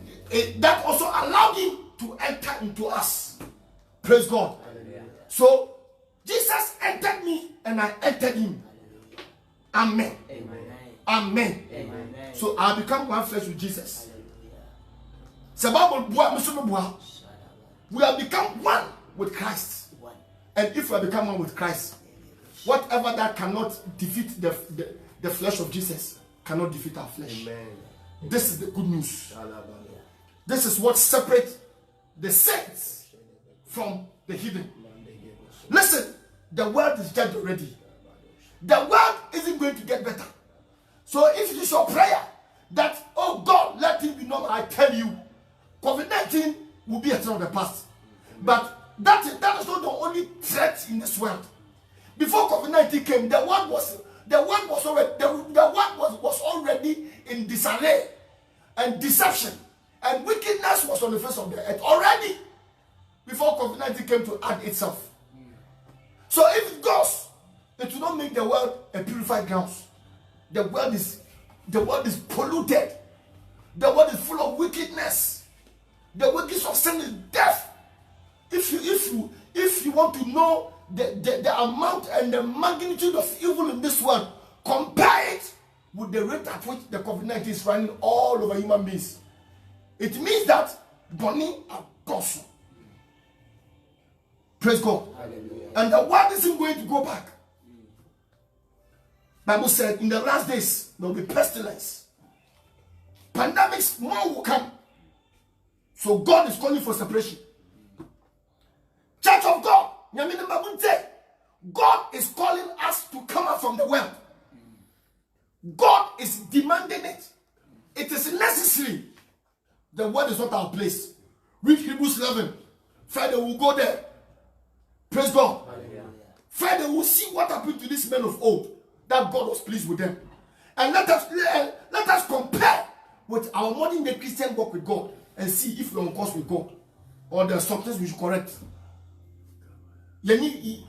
that also allowed him to enter into us. Praise God. So Jesus entered me and I entered him. Amen. Amen. So I become one flesh with Jesus. We have become one with Christ. And if we have become one with Christ, whatever that cannot defeat the flesh of Jesus cannot defeat our flesh. Amen. This is the good news. This is what separates the saints from the heathen. Listen, the world is judged already. The world isn't going to get better. So if it is your prayer that, oh God, let it be known, I tell you, COVID-19 will be a thing of the past. But that is not the only threat in this world. Before COVID-19 came, the world was already in disarray and deception, and wickedness was on the face of the earth already before COVID-19 came to add itself. So if it goes, it will not make the world a purified ground. The world is polluted. The world is full of wickedness. The wages of sin is death. If you want to know the amount and the magnitude of evil in this world, compare it with the rate at which the COVID-19 is running all over human beings. It means that Bonnie are gospel. Praise God. Hallelujah. And the world isn't going to go back. Bible said in the last days there will be pestilence. Pandemics, more will come. So God is calling for separation. Church of God, God is calling us to come out from the world. God is demanding it. It is necessary. The world is not our place. Read Hebrews 11. Friday we'll go there. Praise God. Friday we'll see what happened to these men of old. That God was pleased with them. And let us compare with our modern day Christian walk with God and see if we're on course with God or there are some things we should correct. We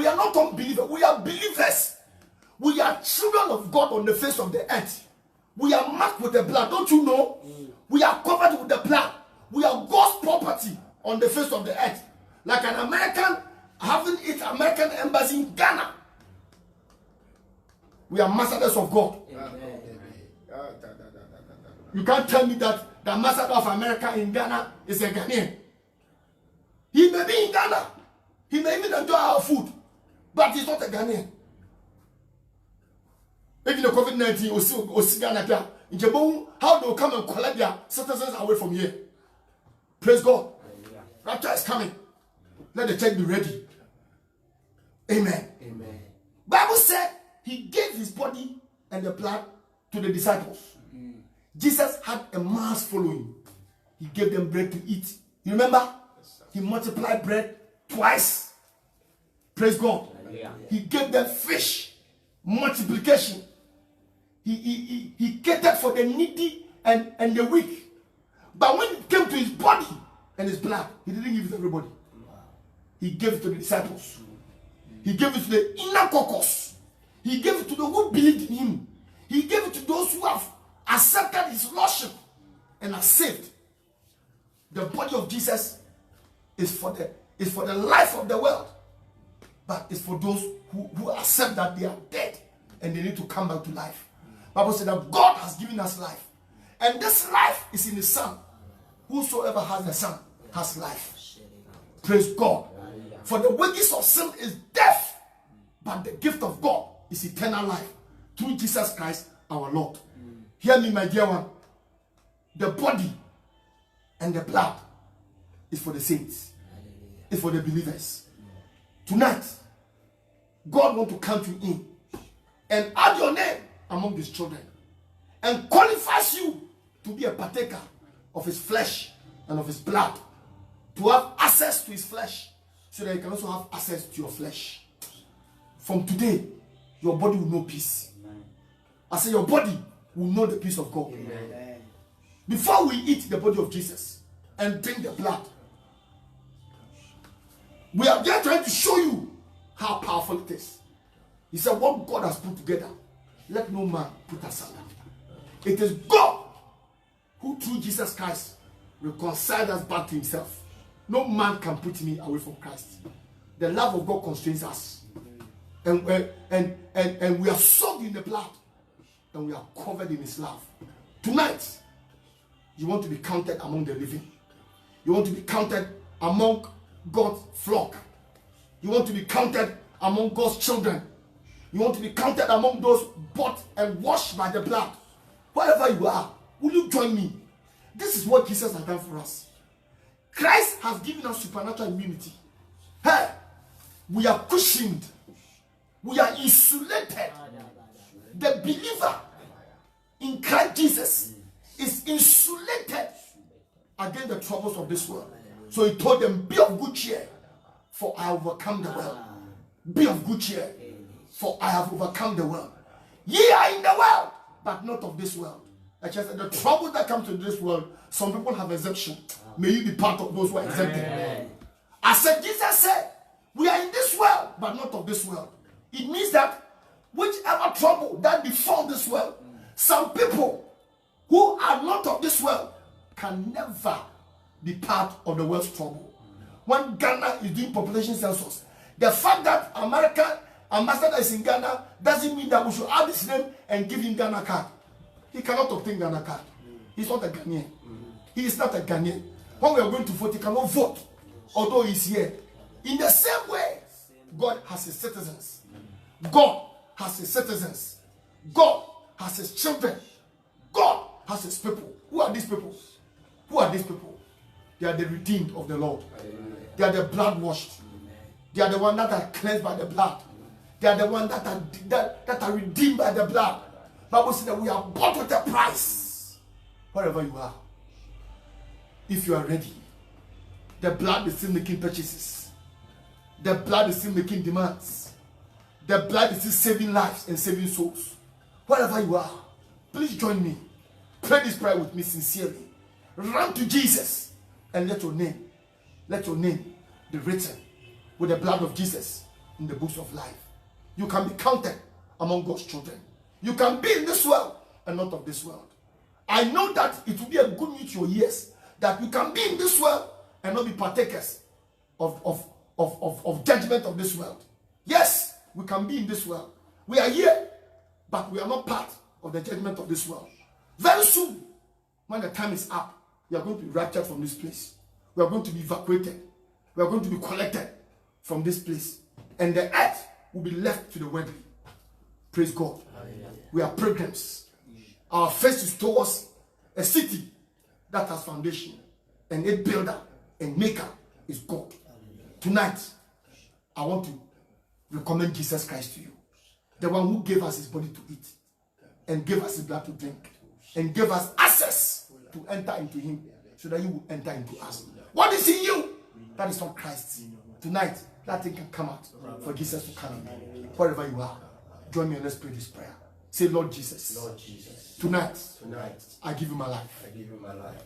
are not unbelievers. We are believers. We are children of God on the face of the earth. We are marked with the blood. Don't you know? We are covered with the blood. We are God's property on the face of the earth. Like an American having its American embassy in Ghana. We are ambassadors of God. You can't tell me that the ambassador of America in Ghana is a Ghanaian. He may be in Ghana. He may even enjoy our food. But he's not a Ghanaian. Even the COVID-19 will see Ghana there. In Jabon, how they will come and collect their citizens away from here. Praise God. Rapture is coming. Let the church be ready. Amen. Amen. Bible said he gave his body and the blood to the disciples. Jesus had a mass following. He gave them bread to eat. You remember? He multiplied bread twice. Praise God. Yeah. He gave them fish. Multiplication. He catered for the needy and the weak. But when it came to his body and his blood, he didn't give it to everybody. He gave it to the disciples. He gave it to the inner caucus. He gave it to those who believed in him. He gave it to those who have accepted his lordship and are saved. The body of Jesus is for the life of the world, but it's for those who accept that they are dead and they need to come back to life. Bible said that God has given us life, and this life is in the Son. Whosoever has the Son has life. Praise God. For the wages of sin is death, but the gift of God is eternal life through Jesus Christ our Lord. Hear me, my dear one. The body and the blood is for the saints. It's for the believers. Tonight, God wants to count you in and add your name among his children and qualifies you to be a partaker of his flesh and of his blood, to have access to his flesh so that you can also have access to your flesh. From today, your body will know peace. I say your body will know the peace of God. Amen. Before we eat the body of Jesus and drink the blood, we are just trying to show you how powerful it is. He said, what God has put together, let no man put asunder. It is God who through Jesus Christ reconciled us back to himself. No man can put me away from Christ. The love of God constrains us. And we are soaked in the blood. And we are covered in his love. Tonight, you want to be counted among the living. You want to be counted among God's flock. You want to be counted among God's children. You want to be counted among those bought and washed by the blood. Wherever you are, will you join me? This is what Jesus has done for us. Christ has given us supernatural immunity. Hey, we are cushioned. We are insulated. The believer in Christ Jesus is insulated against the troubles of this world. So he told them, be of good cheer, for I have overcome the world. Be of good cheer, for I have overcome the world. Ye are in the world, but not of this world. Like I said, the trouble that comes to this world, some people have exemption. May you be part of those who are exempted. I said, Jesus said, we are in this world, but not of this world. It means that whichever trouble that befall this world, some people who are not of this world can never be part of the world's trouble. When Ghana is doing population census, the fact that American ambassador is in Ghana doesn't mean that we should add his name and give him Ghana card. He cannot obtain Ghana card. He's not a Ghanaian. He is not a Ghanaian. When we are going to vote, he cannot vote, although he's here. In the same way, God has his citizens. God has his citizens. God has his children. God has his people. Who are these people? Who are these people? They are the redeemed of the Lord. They are the blood washed. They are the ones that are cleansed by the blood. They are the ones that are redeemed by the blood. Bible says that we are bought with a price. Wherever you are, if you are ready, the blood is still making purchases. The blood is still making demands. The blood is still saving lives and saving souls. Wherever you are, please join me. Pray this prayer with me sincerely. Run to Jesus and let your name be written with the blood of Jesus in the books of life. You can be counted among God's children. You can be in this world and not of this world. I know that it will be a good news to your ears that we can be in this world and not be partakers of judgment of this world. Yes, we can be in this world. We are here, but we are not part of the judgment of this world. Very soon, when the time is up, we are going to be raptured from this place. We are going to be evacuated. We are going to be collected from this place. And the earth will be left to the worldly. Praise God. We are pilgrims. Our face is towards a city that has foundation. And its builder and maker is God. Tonight, I want to recommend Jesus Christ to you. The one who gave us his body to eat. And gave us his blood to drink. And gave us access to enter into him. So that you will enter into us. What is in you? That is not Christ. Tonight, that thing can come out for Jesus to come in. Wherever you are, join me and let's pray this prayer. Say, Lord Jesus. Lord Jesus. Tonight, I give you my life. give you my life.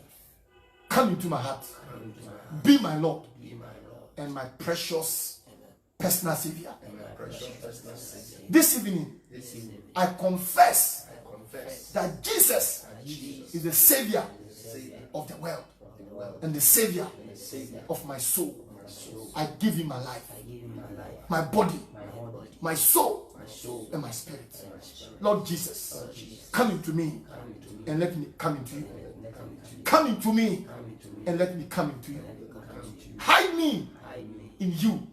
Come into my heart. Come into my heart. Be my Lord Be my Lord and my precious personal Savior. and my precious personal Savior. This evening, This evening, I confess I confess that Jesus that Jesus is the Savior is the Savior of the world of the world and the Savior and the Savior of my soul. of my soul. I give him my life, I give you my life, my body, my body, my soul, my soul, and my spirit. and my spirit. Lord Jesus, Lord Jesus, come into me come into me and let me come into you. and let me come into you. Come into me Come into me and let me come into you. and let me come into you. Hide me Hide me in you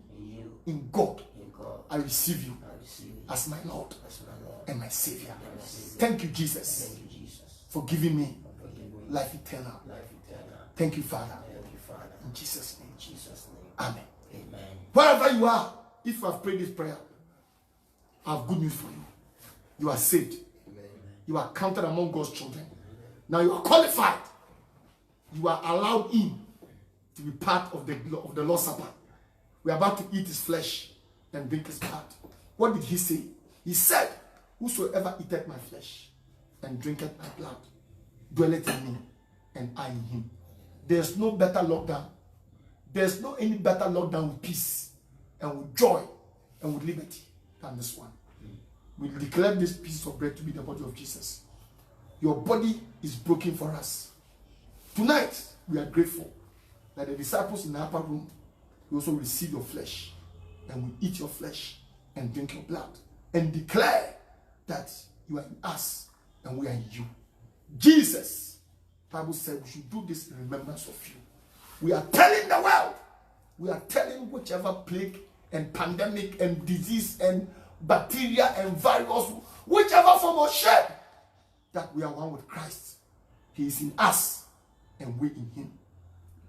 in God, In God, I receive you I receive you as my Lord as my Lord and my Savior. and my Savior. Thank you, Jesus, Thank you, Jesus, for giving me for giving me life eternal. life eternal. Thank you, Father. Thank you, Father. In Jesus' name. In Jesus' name. Amen. Amen. Wherever you are, if you have prayed this prayer, I have good news for you. You are saved. Amen. You are counted among God's children. Now you are qualified. You are allowed in to be part of the Lord's Supper. We are about to eat his flesh and drink his blood. What did he say? He said, whosoever eateth my flesh and drinketh my blood dwelleth in me, and I in him. There's no better lockdown. There's no any better lockdown with peace and with joy and with liberty than this one. We declare this piece of bread to be the body of Jesus. Your body is broken for us. Tonight, we are grateful that the disciples in the upper room will also receive your flesh, and we eat your flesh and drink your blood and declare that you are in us and we are in you. Jesus, the Bible said we should do this in remembrance of you. We are telling the world, we are telling whichever plague and pandemic and disease and bacteria and virus, whichever form of shape, that we are one with Christ. He is in us and we in him.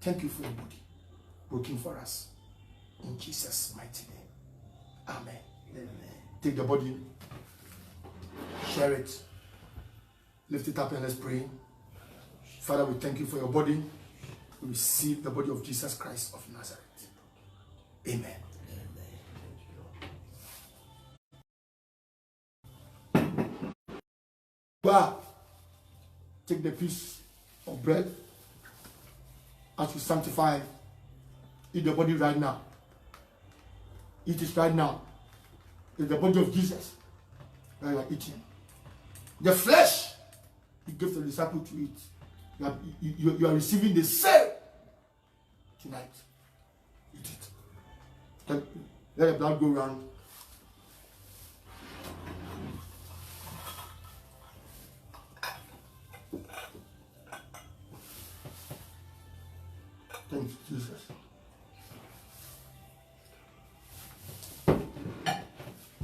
Thank you for your body working for us. In Jesus' mighty name. Amen. Amen. Take the body, share it, lift it up, and let's pray. Father, we thank you for your body. We receive the body of Jesus Christ of Nazareth. Amen. Well, take the piece of bread as you sanctify. Eat the body right now. Eat it right now. It's the body of Jesus that you are eating. The flesh he gave the disciple to eat. You are receiving the same tonight. Eat it. Let the blood go around. Thank you, Jesus.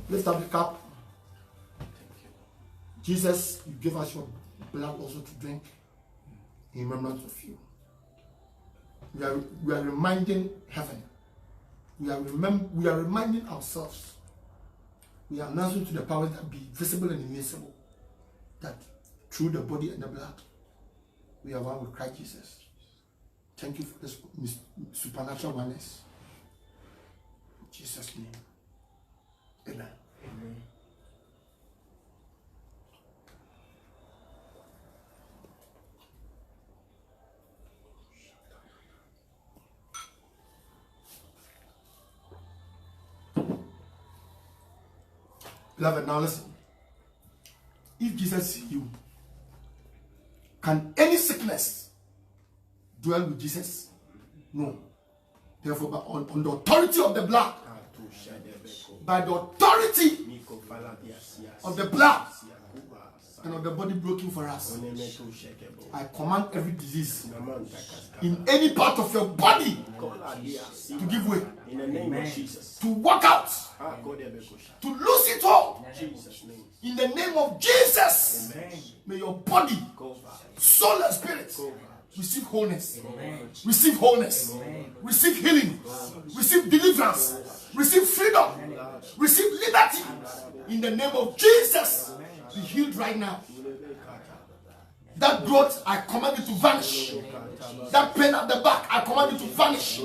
Lift up the cup. Jesus, you give us your blood also to drink in remembrance of you. We are reminding heaven. We are reminding ourselves. We are announcing to the powers that be visible and invisible that through the body and the blood we are one with Christ Jesus. Thank you for this supernatural oneness. In Jesus' name. Amen. Amen. Beloved, now listen. If Jesus see you, can any sickness dwell with Jesus? No. Therefore, on the authority of the blood, by the authority of the blood and of the body broken for us, I command every disease in any part of your body to give way, In the name of Jesus. to walk out, to lose it all. Jesus' name. In the name of Jesus, may your body, soul and spirit receive wholeness, receive wholeness, receive healing, receive deliverance, receive freedom, receive liberty. In the name of Jesus, be healed right now. That growth, I command it to vanish. That pain at the back, I command it to vanish.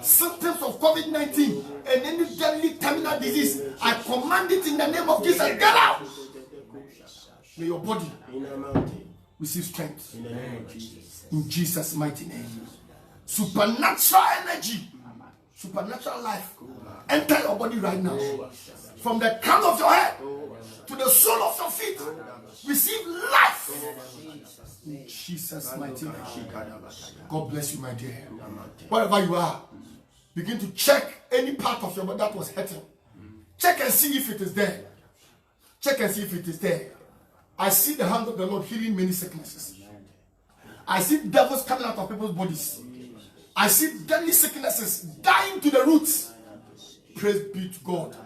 Symptoms of COVID-19 and any deadly terminal disease, I command it in the name of Jesus. Get out! May your body receive strength. In the name of Jesus. In Jesus' mighty name. Supernatural energy, supernatural life, enter your body right now. From the crown of your head to the sole of your feet, receive life. In Jesus' mighty name. God bless you, my dear. Wherever you are, begin to check any part of your body that was hurting. Check and see if it is there. Check and see if it is there. I see the hand of the Lord healing many sicknesses. I see devils coming out of people's bodies. I see deadly sicknesses dying to the roots. Praise be to God.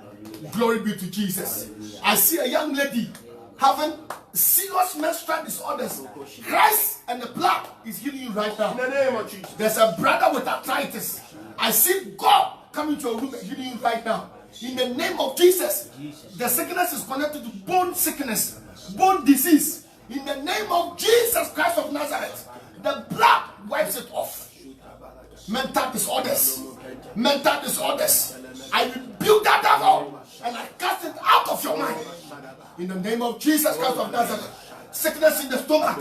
Glory be to Jesus. I see a young lady having serious menstrual disorders. Christ and the blood is healing you right now. In the name of Jesus. There's a brother with arthritis. I see God coming to your room and healing you right now. In the name of Jesus. The sickness is connected to bone sickness, bone disease. In the name of Jesus Christ of Nazareth, the blood wipes it off. Mental disorders. Mental disorders. I rebuke that devil and I cast it out of your mind. In the name of Jesus Christ of Nazareth. Sickness in the stomach.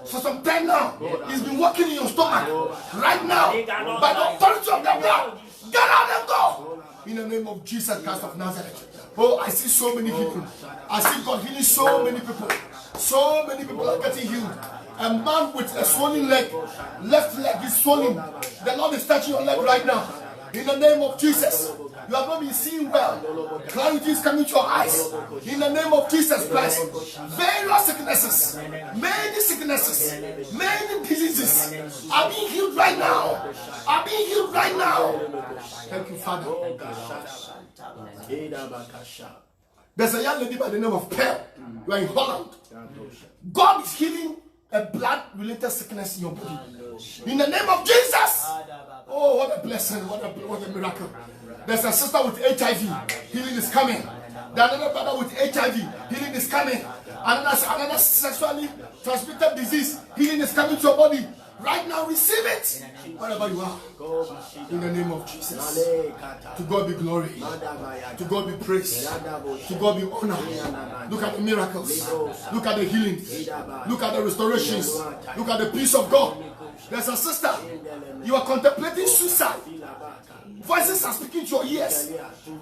For some time now, it's been working in your stomach. Right now, by the authority of the blood, get out and go. In the name of Jesus Christ of Nazareth. Oh, I see so many people. I see God healing so many people. So many people are getting healed. A man with a swollen leg, left leg is swollen. The Lord is touching your leg right now. In the name of Jesus. You have not been seeing well. Clarity is coming to your eyes. In the name of Jesus Christ. Various sicknesses, many diseases are being healed right now. Are being healed right now. Thank you, Father. There's a young lady by the name of Pearl. You are in Holland. God is healing a blood-related sickness in your body. In the name of Jesus. Oh, what a blessing. What a miracle. There's a sister with HIV. Healing is coming. There's another brother with HIV. Healing is coming. Another sexually transmitted disease. Healing is coming to your body. Right now, receive it. Wherever you are. In the name of Jesus. To God be glory. To God be praise. To God be honor. Look at the miracles. Look at the healings. Look at the restorations. Look at the peace of God. There's a sister. You are contemplating suicide. Voices are speaking to your ears.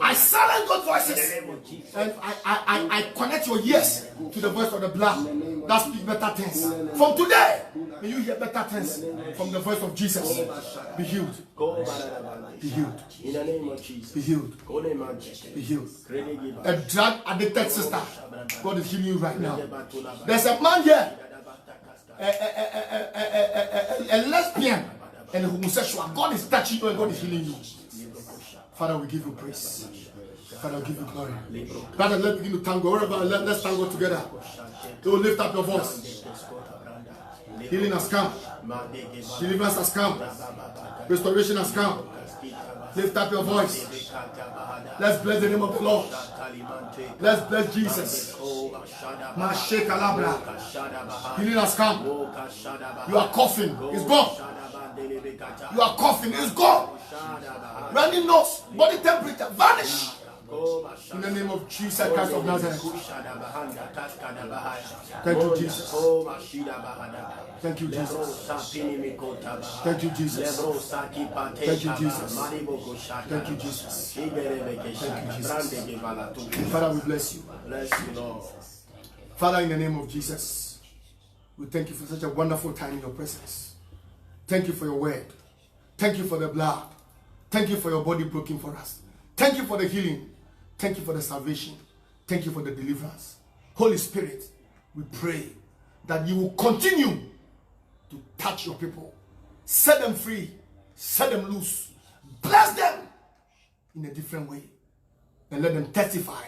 I silence those voices. And I connect your ears to the voice of the blood that speaks better things. From today, may you hear better things from the voice of Jesus. Be healed. Be healed. In the name of Jesus. Be healed. Be healed. A drug addicted sister. God is healing you right now. There's a man here. A lesbian and a homosexual. God is touching you and God is healing you. Father, we give you praise. Father, we give you glory. Brother, let's begin to thank God. Wherever, let's thank God together. So lift up your voice. Healing has come. Deliverance has come. Restoration has come. Lift up your voice. Let's bless the name of the Lord. Let's bless Jesus. Healing has come. You are coughing. It's gone. You are coughing. It's gone. Running nose, body temperature, vanish. In the name of Jesus Christ of Nazareth. Thank you, Jesus. Thank you, Jesus. Thank you, Jesus. Thank you, Jesus. Thank you, Jesus. Thank you, Jesus. Father, we bless you. Bless you, Lord. Father, in the name of Jesus, we thank you for such a wonderful time in your presence. Thank you for your word. Thank you for the blood. Thank you for your body broken for us. Thank you for the healing. Thank you for the salvation. Thank you for the deliverance. Holy Spirit, we pray that you will continue to touch your people. Set them free. Set them loose. Bless them in a different way. And let them testify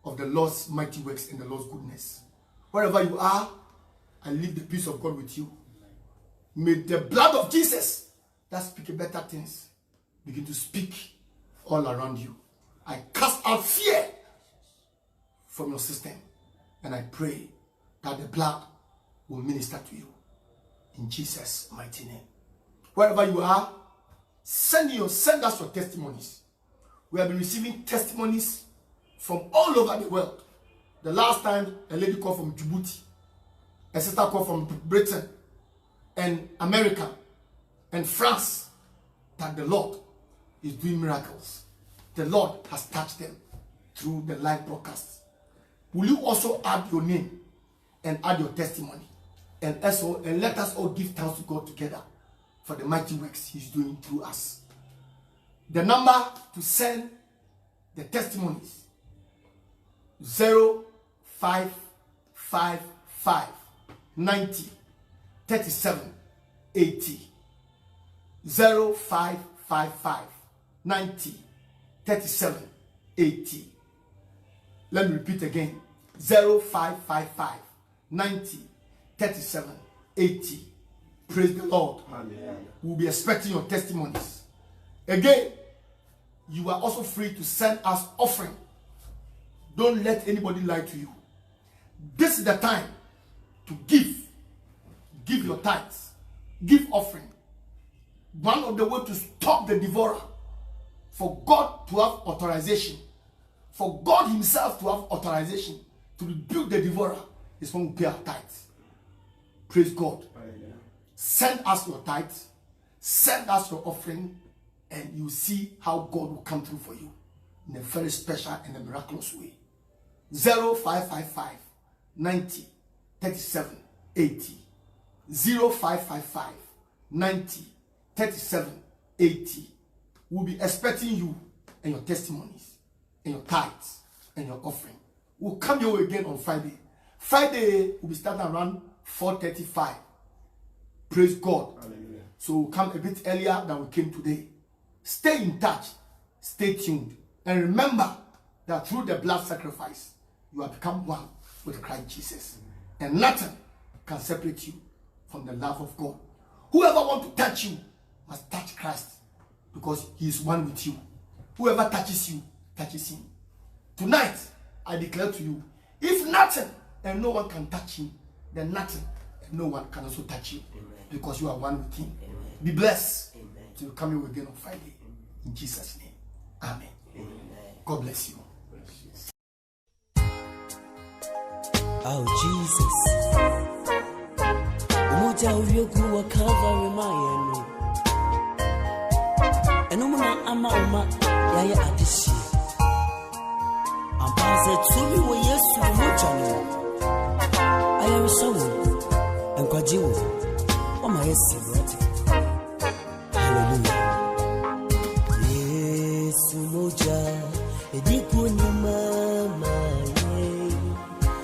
of the Lord's mighty works and the Lord's goodness. Wherever you are, I leave the peace of God with you. May the blood of Jesus that speaks better things begin to speak all around you. I cast out fear from your system. And I pray that the blood will minister to you. In Jesus' mighty name. Wherever you are, send us your testimonies. We have been receiving testimonies from all over the world. The last time, a lady called from Djibouti. A sister called from Britain and America and France, that the Lord is doing miracles. The Lord has touched them through the live broadcast. Will you also add your name and add your testimony? And let us all give thanks to God together for the mighty works He's doing through us. The number to send the testimonies: 0555 90 37 80. 0555 90 37 80. Let me repeat again. 0555 90 37 80. Praise the Lord. Hallelujah. We'll be expecting your testimonies. Again, you are also free to send us offering. Don't let anybody lie to you. This is the time to give. Give your tithes. Give offering. One of the ways to stop the devourer, for God to have authorization, for God himself to have authorization to rebuke the devourer, is when we pay our tithes. Praise God. Hallelujah. Send us your tithes, send us your offering, and you see how God will come through for you in a very special and a miraculous way. 0555 90 37 80. 0555 90 37 80. We'll be expecting you and your testimonies and your tithes and your offering. We'll come your way again on Friday. Friday will be starting around 4:35. Praise God. Hallelujah. So we'll come a bit earlier than we came today. Stay in touch. Stay tuned. And remember that through the blood sacrifice, you have become one with Christ Jesus. And nothing can separate you from the love of God. Whoever wants to touch you must touch Christ, because he is one with you. Whoever touches you, touches him. Tonight, I declare to you, if nothing and no one can touch him, then nothing and no one can also touch you. Amen. Because you are one with him. Amen. Be blessed. Amen. Till come here again on Friday. In Jesus' name. Amen. Amen. God bless you. Oh Jesus, umoja ulioku wa Calvary mayenu, enumuna ama yaya adisi, ampaze tumi wa Yesu umoja ni, ayarisawu, enkwajiwu, wama Yesu brati, hallelujah. Yesu umoja, ediku nyuma.